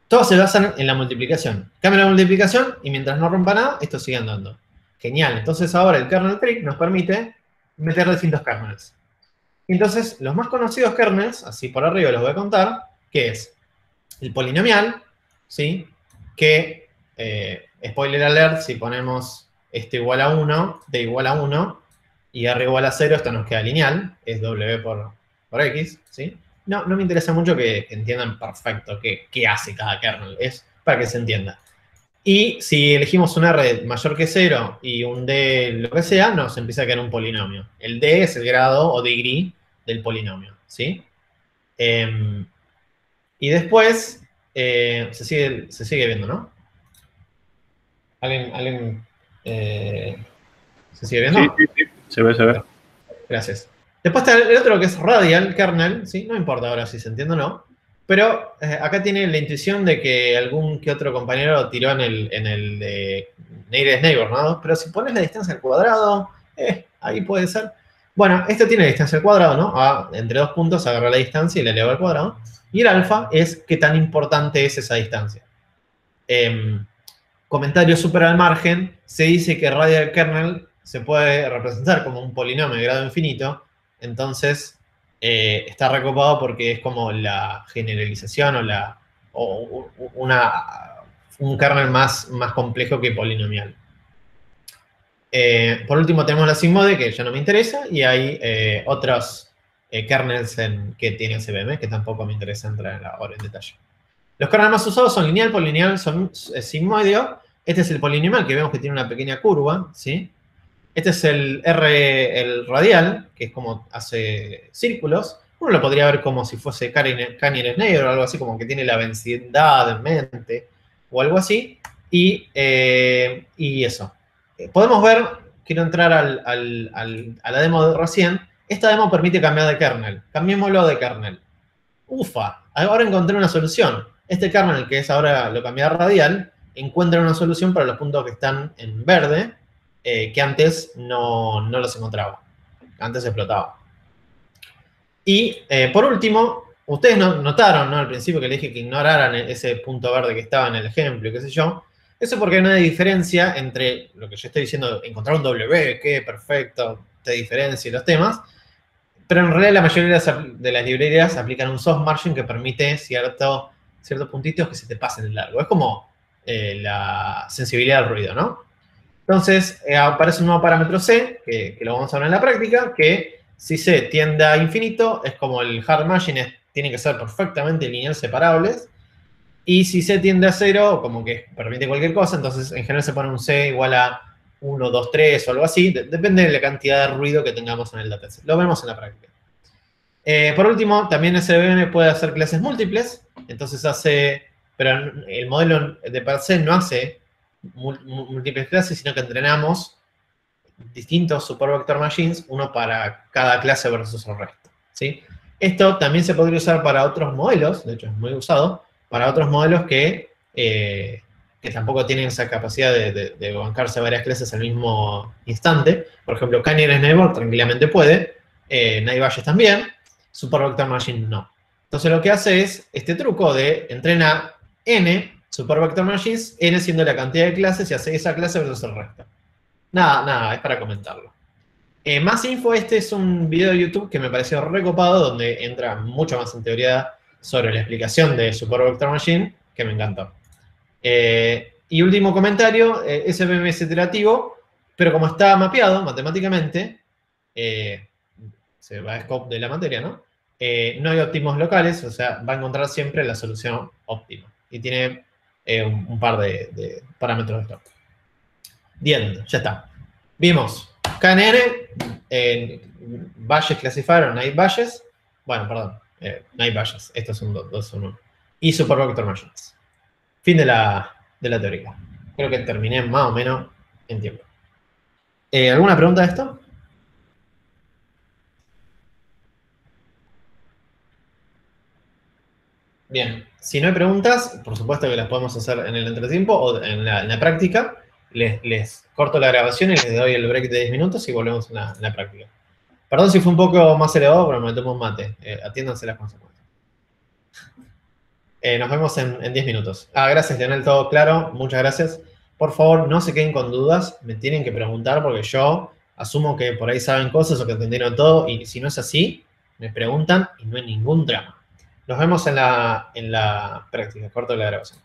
Speaker 1: Todos se basan en la multiplicación. Cambia la multiplicación y mientras no rompa nada, esto sigue andando. Genial. Entonces ahora el kernel trick nos permite meter distintos kernels. Entonces, los más conocidos kernels, así por arriba los voy a contar, que es el polinomial, ¿sí? Que, spoiler alert, si ponemos esto igual a 1, d igual a 1, y r igual a 0, esto nos queda lineal, es w por x, ¿sí? No me interesa mucho que entiendan perfecto qué hace cada kernel, es para que se entienda. Y si elegimos un r mayor que 0 y un d lo que sea, nos empieza a quedar un polinomio. El d es el grado o degree del polinomio, ¿sí? Y después se sigue viendo, ¿no? ¿Alguien se sigue viendo?
Speaker 2: Sí. Se ve.
Speaker 1: Gracias. Después está el otro que es radial kernel, ¿sí? No importa ahora si se entiende o no. Pero acá tiene la intuición de que algún que otro compañero lo tiró en el de nearest neighbor, ¿no? Pero si pones la distancia al cuadrado, ahí puede ser. Bueno, este tiene distancia al cuadrado, ¿no? Entre dos puntos agarra la distancia y la eleva al cuadrado. Y el alfa es qué tan importante es esa distancia. Comentario súper al margen, se dice que radial kernel se puede representar como un polinomio de grado infinito, entonces está recopado porque es como la generalización o un kernel más complejo que polinomial. Por último tenemos la sigmode, que ya no me interesa, y hay otros kernels que tienen CVM, que tampoco me interesa entrar ahora en detalle. Los kernels más usados son lineal, polinomial, sigmoideo. Este es el polinomial, que vemos que tiene una pequeña curva, ¿sí? Este es el radial, que es como hace círculos. Uno lo podría ver como si fuese Canier's negro o algo así, como que tiene la vecindad en mente, o algo así. Y eso. Podemos ver, quiero entrar a la demo de recién. Esta demo permite cambiar de kernel. Cambiémoslo de kernel. Ufa, ahora encontré una solución. Este kernel, que es ahora lo cambié a radial, encuentra una solución para los puntos que están en verde, que antes no los encontraba. Antes explotaba. Y por último, ustedes notaron, ¿no? Al principio que les dije que ignoraran ese punto verde que estaba en el ejemplo, qué sé yo. Eso porque no hay diferencia entre lo que yo estoy diciendo, encontrar un W, que perfecto, te diferencia los temas. Pero en realidad la mayoría de las librerías aplican un soft margin que permite ciertos puntitos que se te pasen de largo. Es como la sensibilidad al ruido, ¿no? Entonces, aparece un nuevo parámetro C, que lo vamos a ver en la práctica, que si C tiende a infinito, es como el hard margin, tienen que ser perfectamente lineal separables. Y si C tiende a 0, como que permite cualquier cosa, entonces en general se pone un C igual a 1, 2, 3 o algo así. Depende de la cantidad de ruido que tengamos en el dataset. Lo vemos en la práctica. Por último, también SVM puede hacer clases múltiples. Entonces pero el modelo de per se no hace múltiples clases, sino que entrenamos distintos supervector machines, uno para cada clase versus el resto, ¿sí? Esto también se podría usar para otros modelos, de hecho es muy usado, para otros modelos que tampoco tienen esa capacidad de bancarse varias clases al mismo instante. Por ejemplo, Canier's Neighbor tranquilamente puede, Naive-Bayes también, supervector machine no. Entonces lo que hace es este truco de entrena n supervector machines, n siendo la cantidad de clases y hace esa clase versus el resto. Nada, es para comentarlo. Más info, este es un video de YouTube que me pareció recopado, donde entra mucho más en teoría sobre la explicación de supervector machine, que me encantó. Y último comentario, SVM es iterativo, pero como está mapeado matemáticamente, se va a scope de la materia, ¿no? No hay óptimos locales, o sea, va a encontrar siempre la solución óptima. Y tiene un par de parámetros de esto. Bien, ya está. Vimos KNN, Bayes Classifier o Naive-Bayes. Bueno, perdón, Naive-Bayes. Estos son dos son uno. Y supervector machines. Fin de la teoría. Creo que terminé más o menos en tiempo. ¿Alguna pregunta de esto? Bien, si no hay preguntas, por supuesto que las podemos hacer en el entretiempo o en la práctica. Les corto la grabación y les doy el break de 10 minutos y volvemos en la práctica. Perdón si fue un poco más elevado, pero me tomo un mate. Atiéndanse las consecuencias. Nos vemos en 10 minutos. Gracias, Leonel, todo claro. Muchas gracias. Por favor, no se queden con dudas. Me tienen que preguntar porque yo asumo que por ahí saben cosas o que entendieron todo. Y si no es así, me preguntan y no hay ningún drama. Nos vemos en la práctica. Corto la grabación.